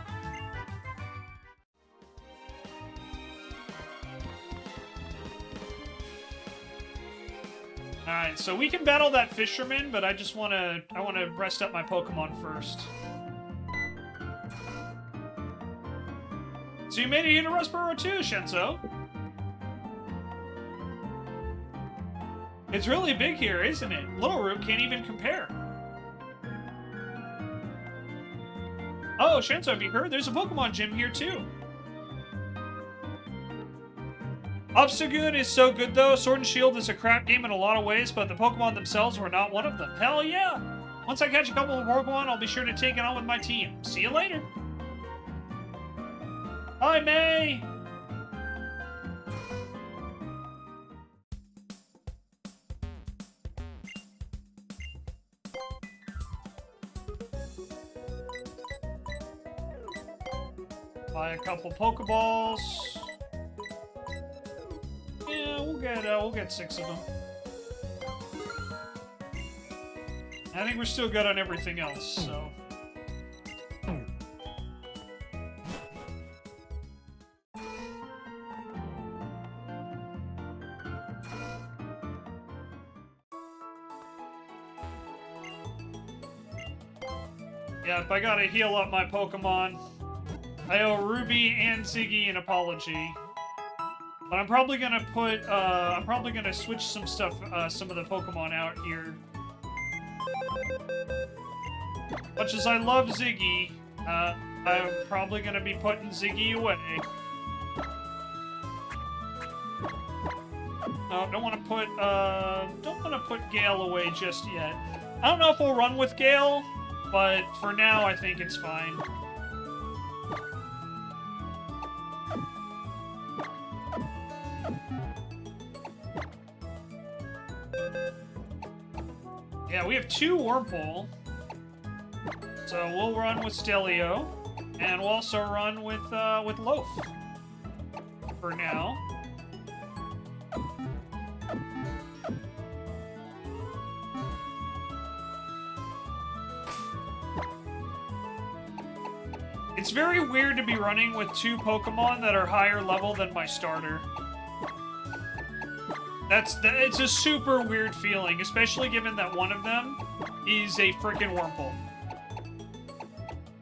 Alright, so we can battle that Fisherman, but I wanna rest up my Pokemon first. So you made it here to Rustboro too, Shenzo. It's really big here, isn't it? Little Root can't even compare. Oh, Shenzo, have you heard? There's a Pokemon gym here too. Obstagoon is so good though. Sword and Shield is a crap game in a lot of ways, but the Pokemon themselves were not one of them. Hell yeah! Once I catch a couple of Pokemon, I'll be sure to take it on with my team. See you later! Hi, May! Buy a couple Pokeballs. Yeah, we'll get 6 of them. I think we're still good on everything else, so... Yep, I gotta heal up my Pokemon. I owe Ruby and Ziggy an apology. But I'm probably gonna switch some stuff, some of the Pokemon out here. Much as I love Ziggy, I'm probably gonna be putting Ziggy away. No, don't want to put Gale away just yet. I don't know if we'll run with Gale, but for now, I think it's fine. Yeah, we have 2 Wurmple. So we'll run with Stelio, and we'll also run with Loaf. For now. It's very weird to be running with 2 Pokemon that are higher level than my starter. It's a super weird feeling, especially given that one of them is a frickin' Wurmple.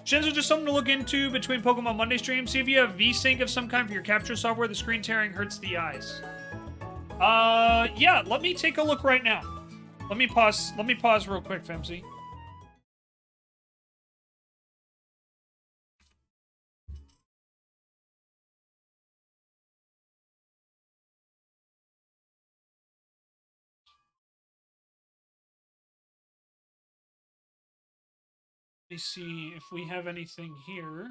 Shenzo, just something to look into between Pokemon Monday streams. See if you have VSync of some kind for your capture software. The screen tearing hurts the eyes. Yeah, let me take a look right now. Let me pause real quick, Femsy. Let me see if we have anything here.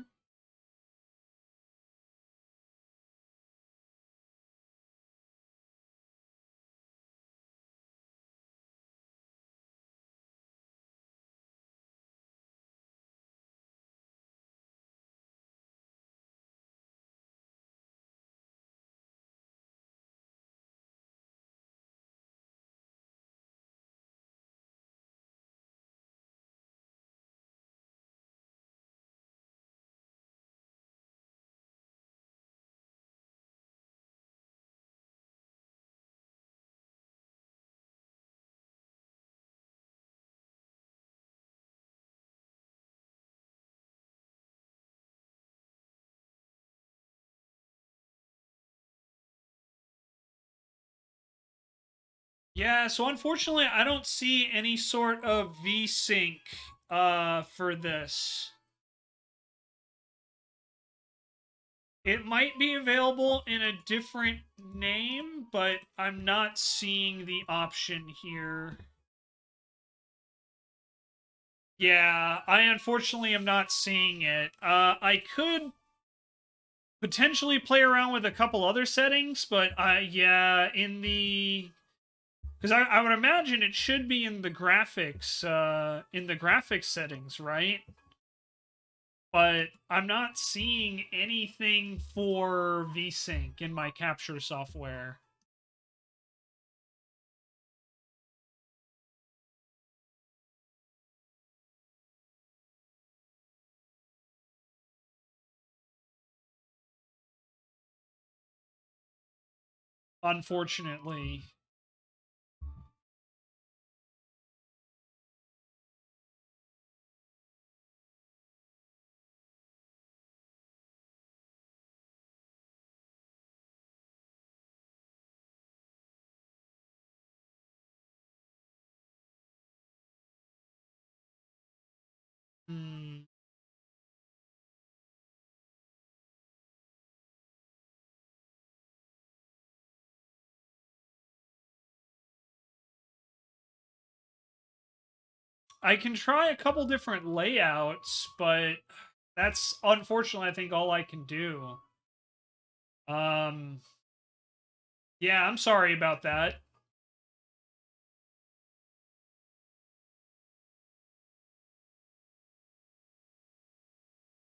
Yeah, so unfortunately, I don't see any sort of VSync for this. It might be available in a different name, but I'm not seeing the option here. Yeah, I unfortunately am not seeing it. I could potentially play around with a couple other settings, but yeah, in the because I would imagine it should be in the graphics settings, right? But I'm not seeing anything for VSync in my capture software. Unfortunately. Hmm. I can try a couple different layouts, but that's unfortunately I think all I can do. Um yeah, I'm sorry about that.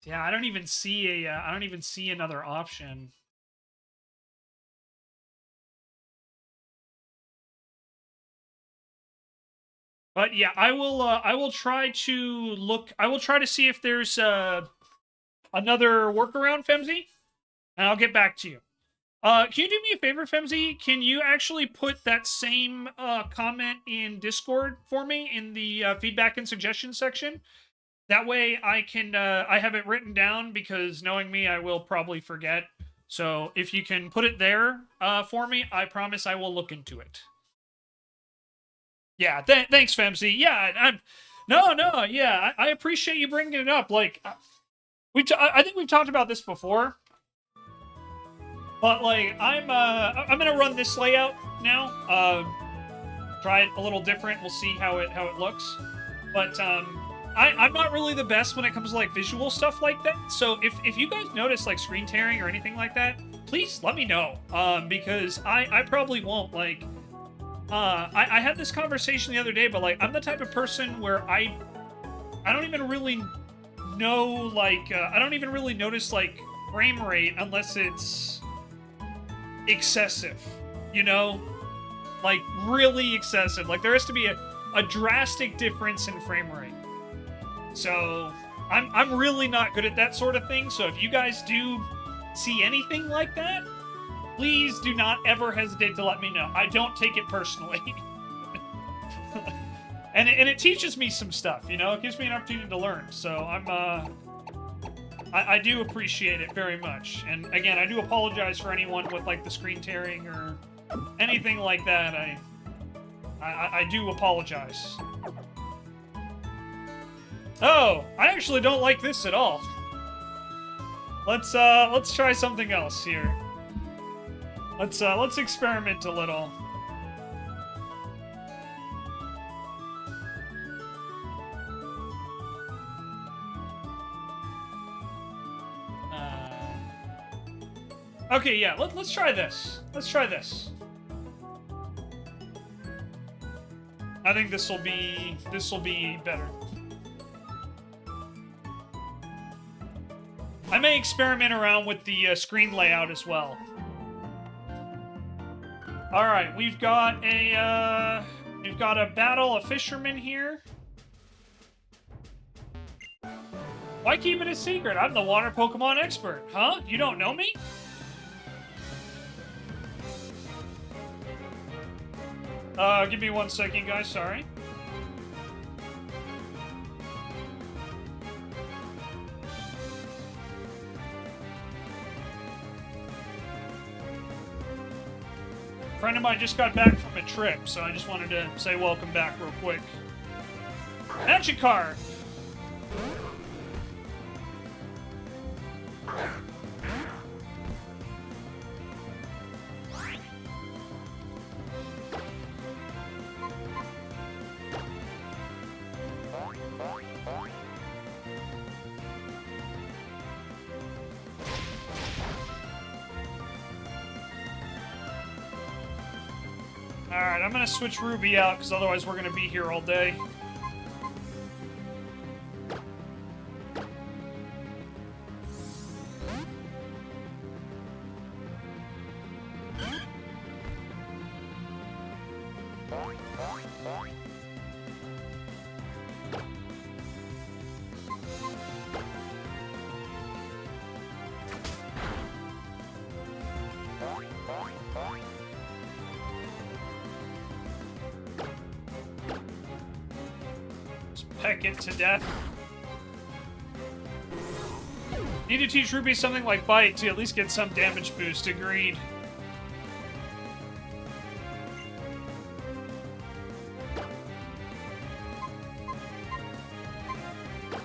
Yeah, I don't even see I don't even see another option. But yeah, I will try to look I will try to see if there's another workaround, Femzy, and I'll get back to you. Can you do me a favor, Femzy? Can you actually put that same comment in Discord for me in the feedback and suggestion section? That way I can I have it written down because knowing me, I will probably forget. So if you can put it there for me, I promise I will look into it. Yeah, thanks, Femzy. Yeah, I'm. No, yeah, I appreciate you bringing it up. Like, I think we've talked about this before, but like, I'm gonna run this layout now. Try it a little different. We'll see how it looks. But I'm not really the best when it comes to like visual stuff like that. So if you guys notice like screen tearing or anything like that, please let me know. Because I probably won't like. I had this conversation the other day, but like I'm the type of person where I don't even really know like I don't even really notice like frame rate unless it's excessive, you know, like really excessive. Like there has to be a drastic difference in frame rate. So I'm really not good at that sort of thing. So if you guys do see anything like that, please do not ever hesitate to let me know. I don't take it personally. and it teaches me some stuff, you know? It gives me an opportunity to learn. So I do appreciate it very much. And again, I do apologize for anyone with like the screen tearing or anything like that. I do apologize. Oh, I actually don't like this at all. Let's try something else here. Let's experiment a little. Okay, yeah, let's try this. Let's try this. I think this will be better. I may experiment around with the screen layout as well. All right, we've got a battle of fishermen here. Why keep it a secret? I'm the water Pokemon expert, huh? You don't know me? Give me 1 second, guys. Sorry. A friend of mine just got back from a trip, so I just wanted to say welcome back real quick. Magikarp! Alright, I'm gonna switch Ruby out, because otherwise we're gonna be here all day. Peck it to death. Need to teach Ruby something like Bite to at least get some damage boost. Agreed.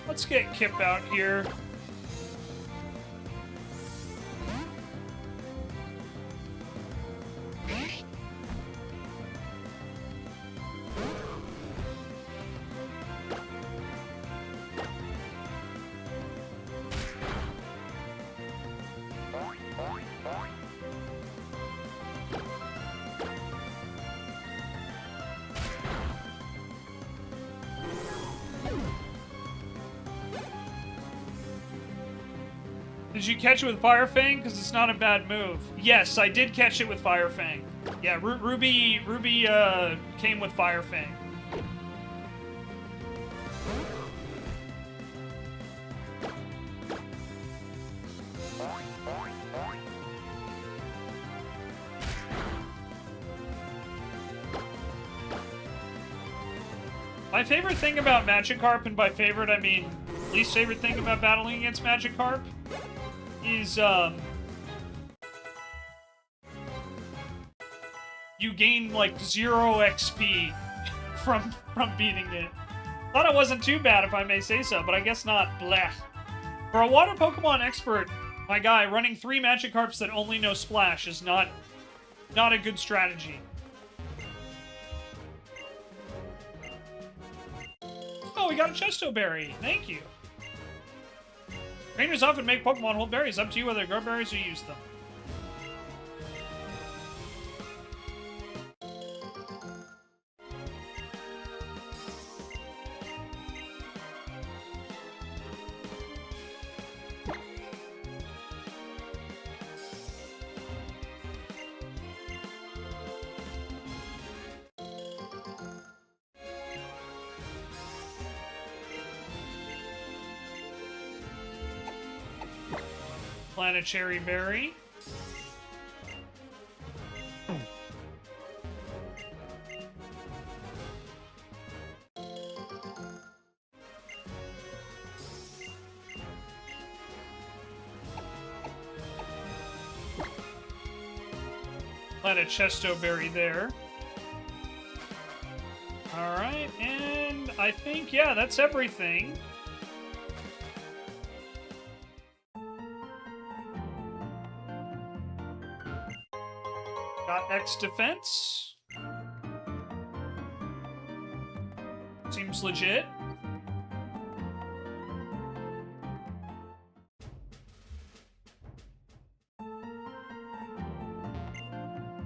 Let's get Kip out here. Did you catch it with Fire Fang? Because it's not a bad move. Yes, I did catch it with Fire Fang. Yeah, Ruby came with Fire Fang. My favorite thing about Magikarp, and by favorite I mean least favorite thing about battling against Magikarp, is you gain like 0 XP from beating it. Thought it wasn't too bad, if I may say so, but I guess not. Blech. For a water Pokemon expert, my guy, running 3 Magikarps that only know Splash is not a good strategy. Oh, we got a Chesto Berry. Thank you. Trainers often make Pokemon hold berries. Up to you whether to grow berries or use them. Plant a Cherry Berry. Plant a Chesto Berry there. Alright, and I think, yeah, that's everything. Got X defense. Seems legit.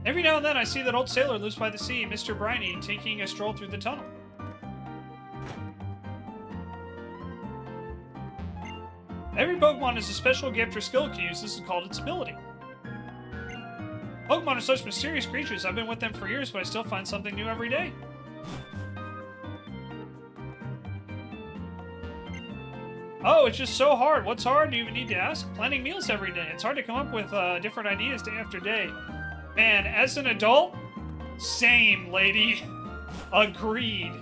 Every now and then I see that old sailor lives by the sea, Mr. Briny, taking a stroll through the tunnel. Every Pokemon has a special gift or skill it can use. This is called its ability. Pokemon are such mysterious creatures. I've been with them for years, but I still find something new every day. Oh, it's just so hard. What's hard? Do you even need to ask? Planning meals every day. It's hard to come up with different ideas day after day. Man, as an adult, same, lady. Agreed.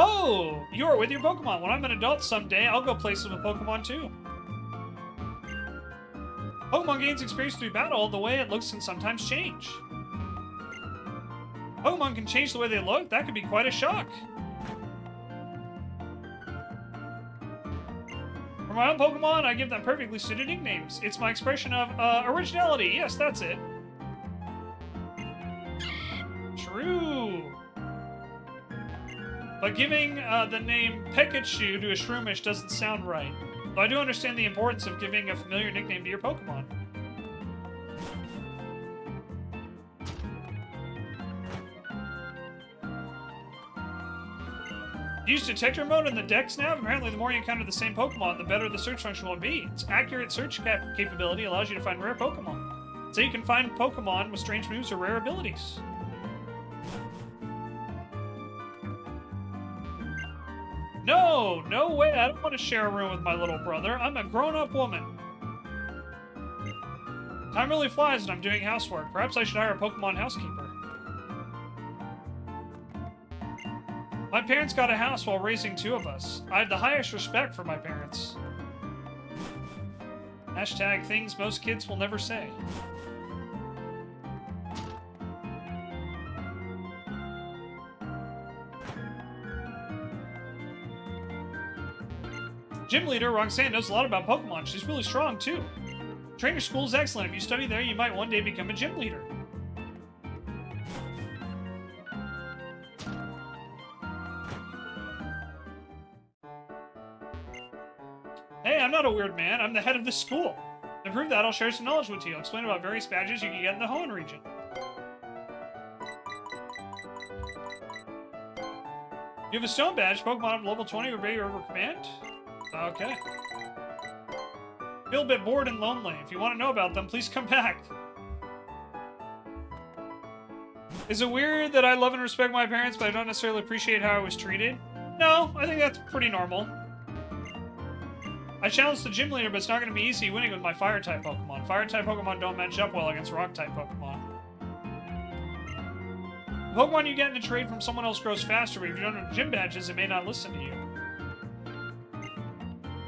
Oh, you are with your Pokemon. When I'm an adult someday, I'll go places with Pokemon too. Pokemon gains experience through battle. The way it looks can sometimes change. Pokemon can change the way they look. That could be quite a shock. For my own Pokemon, I give them perfectly suited nicknames. It's my expression of originality. Yes, that's it. True. But giving the name Pikachu to a Shroomish doesn't sound right. Though I do understand the importance of giving a familiar nickname to your Pokemon. Use detector mode in the Dex nav. Apparently, the more you encounter the same Pokemon, the better the search function will be. Its accurate search capability allows you to find rare Pokemon. So you can find Pokemon with strange moves or rare abilities. No, no way. I don't want to share a room with my little brother. I'm a grown-up woman. Time really flies and I'm doing housework. Perhaps I should hire a Pokemon housekeeper. My parents got a house while raising two of us. I had the highest respect for my parents. Hashtag things most kids will never say. Gym leader Roxanne knows a lot about Pokemon. She's really strong, too. Trainer school is excellent. If you study there, you might one day become a gym leader. Hey, I'm not a weird man. I'm the head of this school. To prove that, I'll share some knowledge with you. I'll explain about various badges you can get in the Hoenn region. You have a stone badge. Pokemon up level 20 will obey your command. Okay. Feel a bit bored and lonely. If you want to know about them, please come back. Is it weird that I love and respect my parents, but I don't necessarily appreciate how I was treated? No, I think that's pretty normal. I challenged the gym leader, but it's not going to be easy winning with my Fire-type Pokemon. Fire-type Pokemon don't match up well against Rock-type Pokemon. The Pokemon you get in a trade from someone else grows faster, but if you don't have gym badges, it may not listen to you.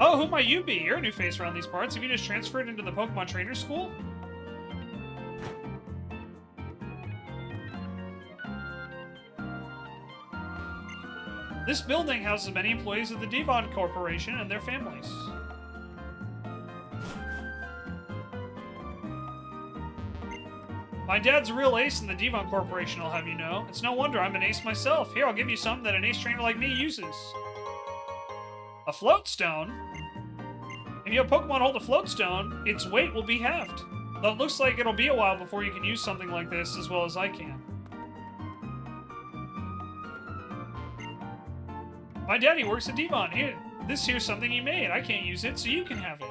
Oh, who might you be? You're a new face around these parts. Have you just transferred into the Pokemon Trainer School? This building houses many employees of the Devon Corporation and their families. My dad's a real ace in the Devon Corporation, I'll have you know. It's no wonder I'm an ace myself. Here, I'll give you something that an ace trainer like me uses. A float stone? If you have Pokemon hold a float stone, its weight will be halved. Though it looks like it'll be a while before you can use something like this as well as I can. My daddy works at Devon. Here, this here's something he made. I can't use it, so you can have it.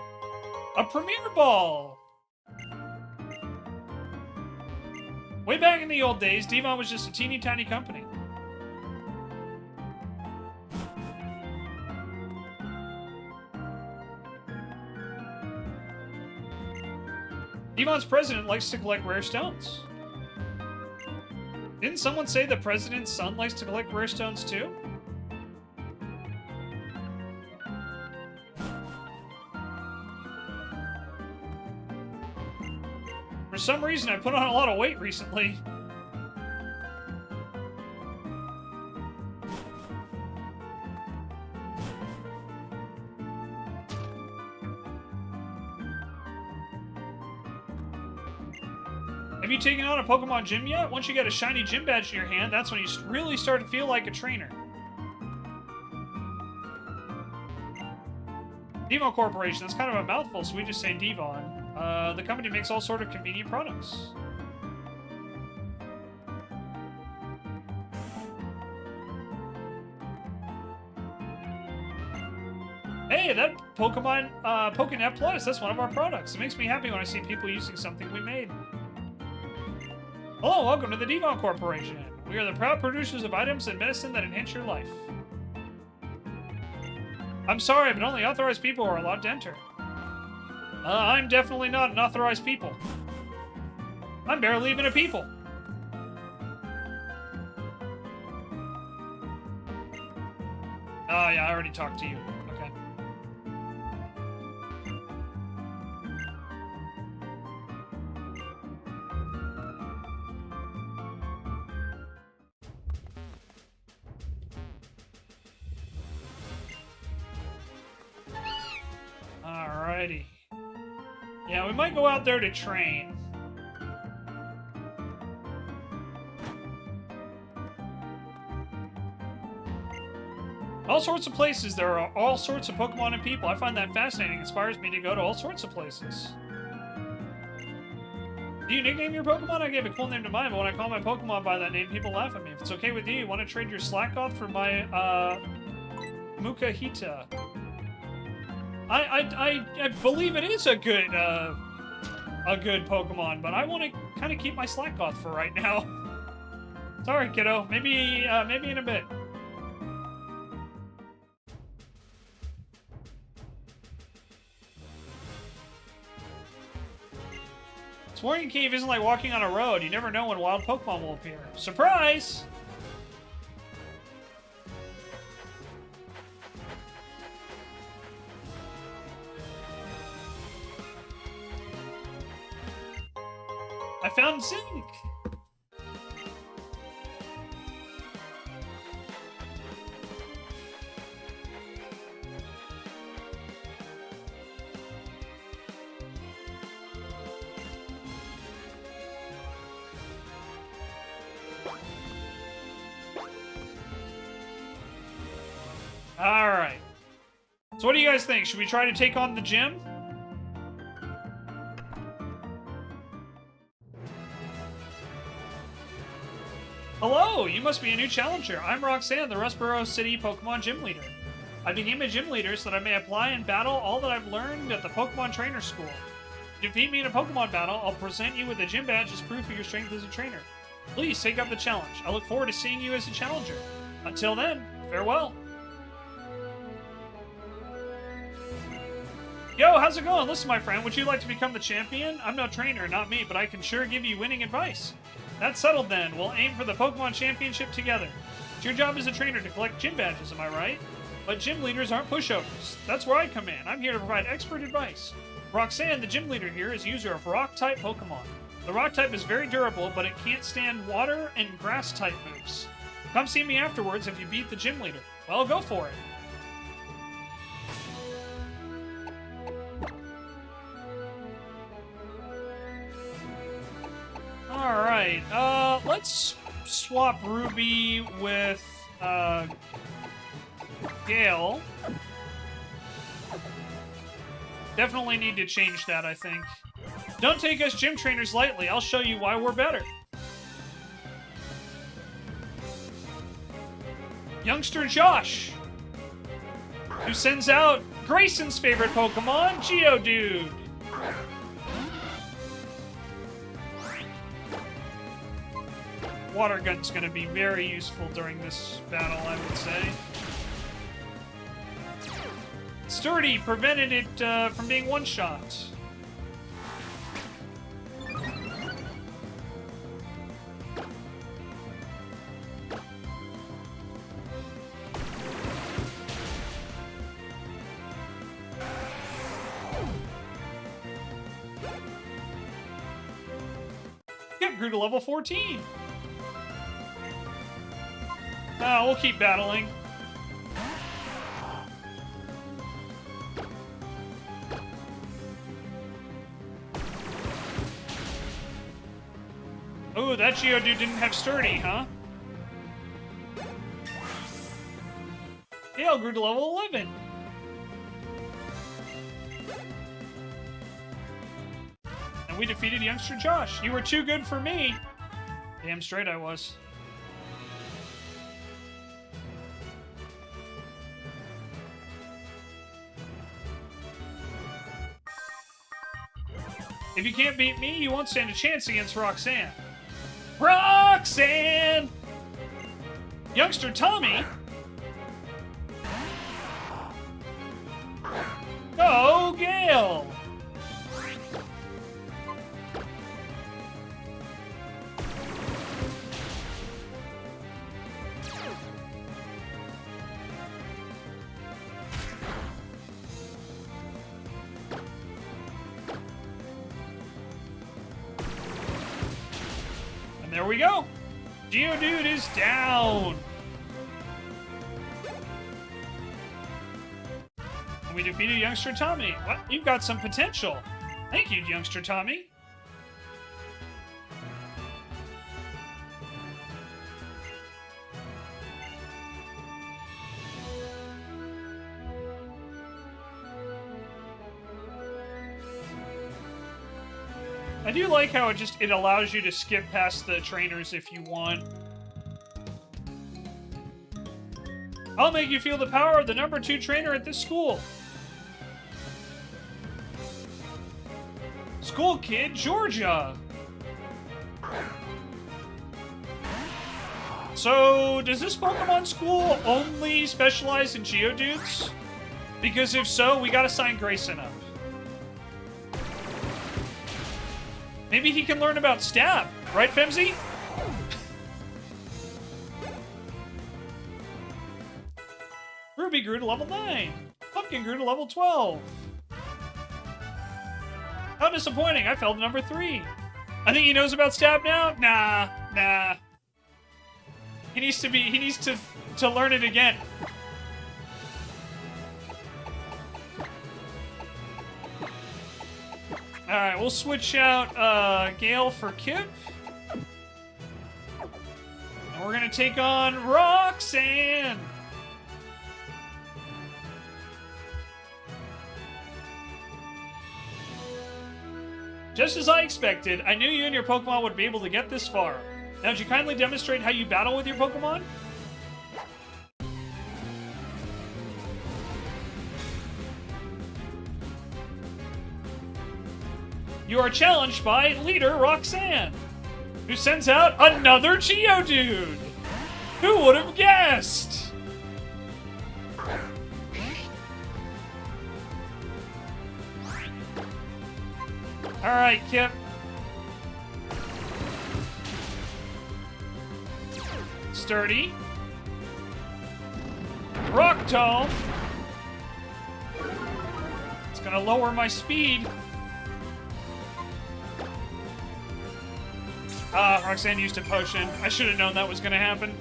A Premier Ball! Way back in the old days, Devon was just a teeny tiny company. Devon's president likes to collect rare stones. Didn't someone say the president's son likes to collect rare stones too? For some reason, I put on a lot of weight recently. Have you taken on a Pokemon gym yet? Once you get a shiny gym badge in your hand, that's when you really start to feel like a trainer. Devon Corporation, that's kind of a mouthful, so we just say Devon. The company makes all sort of convenient products. Hey, that Pokemon, Pokémon Plus, that's one of our products. It makes me happy when I see people using something we made. Hello, welcome to the Devon Corporation. We are the proud producers of items and medicine that enhance your life. I'm sorry, but only authorized people are allowed to enter. I'm definitely not an authorized people. I'm barely even a people. Oh, yeah, I already talked to you. Okay. Alrighty. Yeah, we might go out there to train. All sorts of places. There are all sorts of Pokemon and people. I find that fascinating. It inspires me to go to all sorts of places. Do you nickname your Pokemon? I gave a cool name to mine, but when I call my Pokemon by that name, people laugh at me. If it's okay with you want to trade your Slackoth for my, Mukahita? I believe it is a good Pokemon, but I want to kind of keep my Slackoth for right now. Sorry, kiddo. Maybe in a bit. Exploring a cave isn't like walking on a road. You never know when wild Pokemon will appear. Surprise! I found zinc! Alright. So what do you guys think? Should we try to take on the gym? Hello! You must be a new challenger. I'm Roxanne, the Rustboro City Pokemon Gym Leader. I became a gym leader so that I may apply and battle all that I've learned at the Pokemon Trainer School. If you defeat me in a Pokemon battle, I'll present you with a gym badge as proof of your strength as a trainer. Please take up the challenge. I look forward to seeing you as a challenger. Until then, farewell. Yo, how's it going? Listen, my friend, would you like to become the champion? I'm no trainer, not me, but I can sure give you winning advice. That's settled then. We'll aim for the Pokemon Championship together. It's your job as a trainer to collect gym badges, am I right? But gym leaders aren't pushovers. That's where I come in. I'm here to provide expert advice. Roxanne, the gym leader here, is a user of Rock-type Pokemon. The Rock-type is very durable, but it can't stand water and Grass-type moves. Come see me afterwards if you beat the gym leader. Well, go for it. Alright, let's swap Ruby with, Gale. Definitely need to change that, I think. Don't take us gym trainers lightly. I'll show you why we're better. Youngster Josh, who sends out Grayson's favorite Pokemon, Geodude. Water Gun's going to be very useful during this battle, I would say. Sturdy prevented it from being one-shot. Yep, grew to level 14. We'll keep battling. Ooh, that Geodude didn't have Sturdy, huh? Gale grew to level 11. And we defeated youngster Josh. You were too good for me. Damn straight I was. If you can't beat me, you won't stand a chance against Roxanne. Roxanne! Youngster Tommy? Go, Gale! we go. Geodude is down. And we defeated youngster Tommy. What? You've got some potential. Thank you, youngster Tommy. I do like how it allows you to skip past the trainers if you want. I'll make you feel the power of the number 2 trainer at this school. School kid, Georgia. So, does this Pokemon school only specialize in Geodudes? Because if so, we gotta sign Grayson up. Maybe he can learn about Stab, right, Femzy? Ruby grew to level 9. Pumpkin grew to level 12. How disappointing, I fell to number 3. I think he knows about Stab now? Nah. He needs to learn it again. Alright, we'll switch out Gale for Kip. And we're gonna take on Roxanne. Just as I expected, I knew you and your Pokemon would be able to get this far. Now, would you kindly demonstrate how you battle with your Pokemon? You are challenged by leader Roxanne, who sends out another Geodude! Who would have guessed? Alright, Kip. Sturdy. Rock Tome. It's gonna lower my speed. Roxanne used a potion. I should have known that was gonna happen.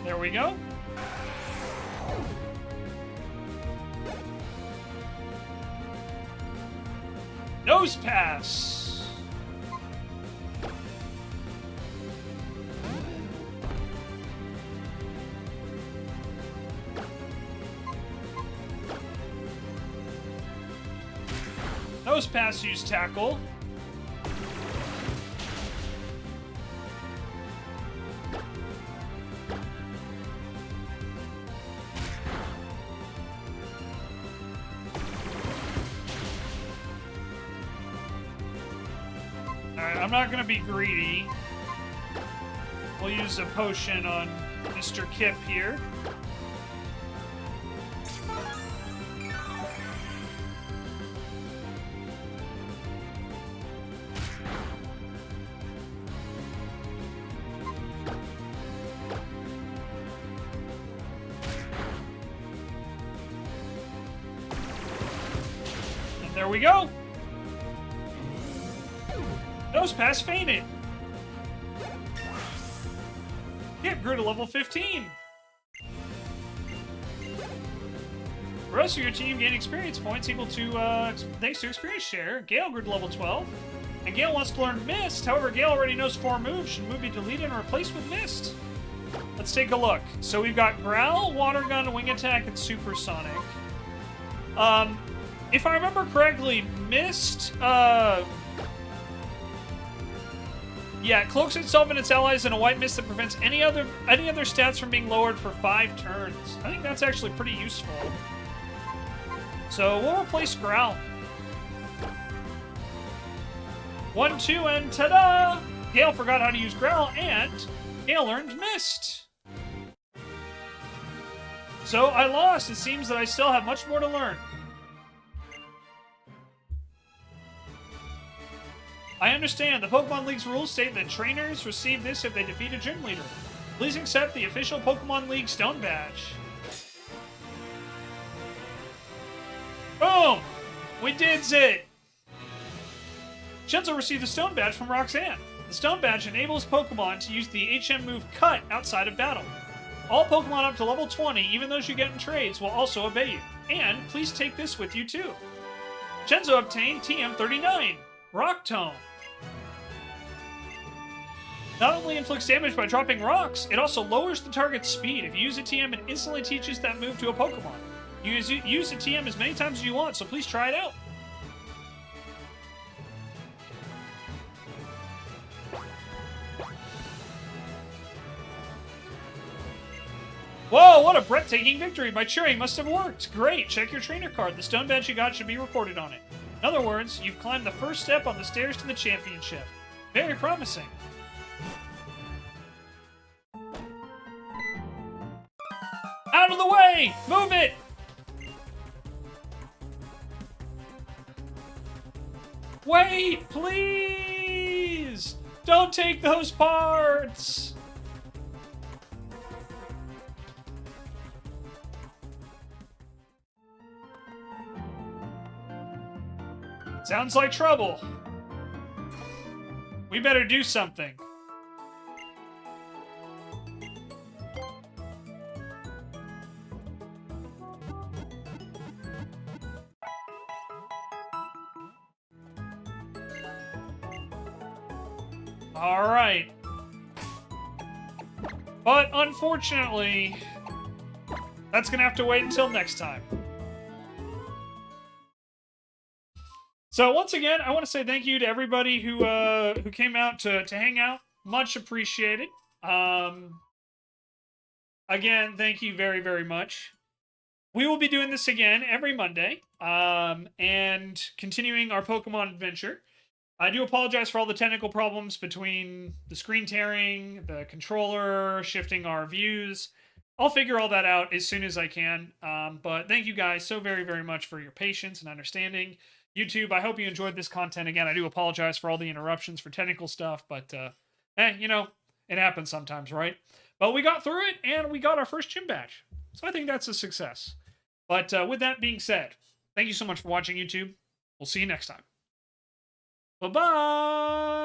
There we go. Nose Pass. Nose Pass use Tackle. Alright, I'm not gonna be greedy. We'll use a potion on Mr. Kip here. There we go. Nose Pass fainted. Kip grew to level 15. The rest of your team gained experience points equal to, thanks to experience share. Gale grew to level 12. And Gale wants to learn Mist. However, Gale already knows 4 moves. Should move be deleted and replaced with Mist? Let's take a look. So we've got Growl, Water Gun, Wing Attack, and Supersonic. If I remember correctly, Mist, yeah, it cloaks itself and its allies in a white mist that prevents any other stats from being lowered for 5 turns. I think that's actually pretty useful. So we'll replace Growl. 1, 2, and ta-da! Gale forgot how to use Growl, and Gale learned Mist. So I lost. It seems that I still have much more to learn. I understand. The Pokemon League's rules state that trainers receive this if they defeat a gym leader. Please accept the official Pokemon League Stone Badge. Boom! We did it! Shenzo received the Stone Badge from Roxanne. The Stone Badge enables Pokemon to use the HM move Cut outside of battle. All Pokemon up to level 20, even those you get in trades, will also obey you. And please take this with you too. Shenzo obtained TM39, Rock Tone. Not only inflicts damage by dropping rocks, it also lowers the target's speed. If you use a TM, it instantly teaches that move to a Pokemon. You use a TM as many times as you want, so please try it out. Whoa, what a breathtaking victory! My cheering must have worked! Great, check your trainer card. The Stone Badge you got should be recorded on it. In other words, you've climbed the first step on the stairs to the championship. Very promising. Out of the way! Move it! Wait, please! Don't take those parts! Sounds like trouble. We better do something. All right. But unfortunately, that's gonna have to wait until next time. So once again, I want to say thank you to everybody who came out to hang out. Much appreciated. Again, thank you very, very much. We will be doing this again every Monday, and continuing our Pokemon adventure. I do apologize for all the technical problems between the screen tearing, the controller, shifting our views. I'll figure all that out as soon as I can. But thank you guys so very, very much for your patience and understanding. YouTube, I hope you enjoyed this content. Again, I do apologize for all the interruptions for technical stuff, but, you know, it happens sometimes, right? But we got through it, and we got our first gym badge. So I think that's a success. But with that being said, thank you so much for watching, YouTube. We'll see you next time. Bye-bye!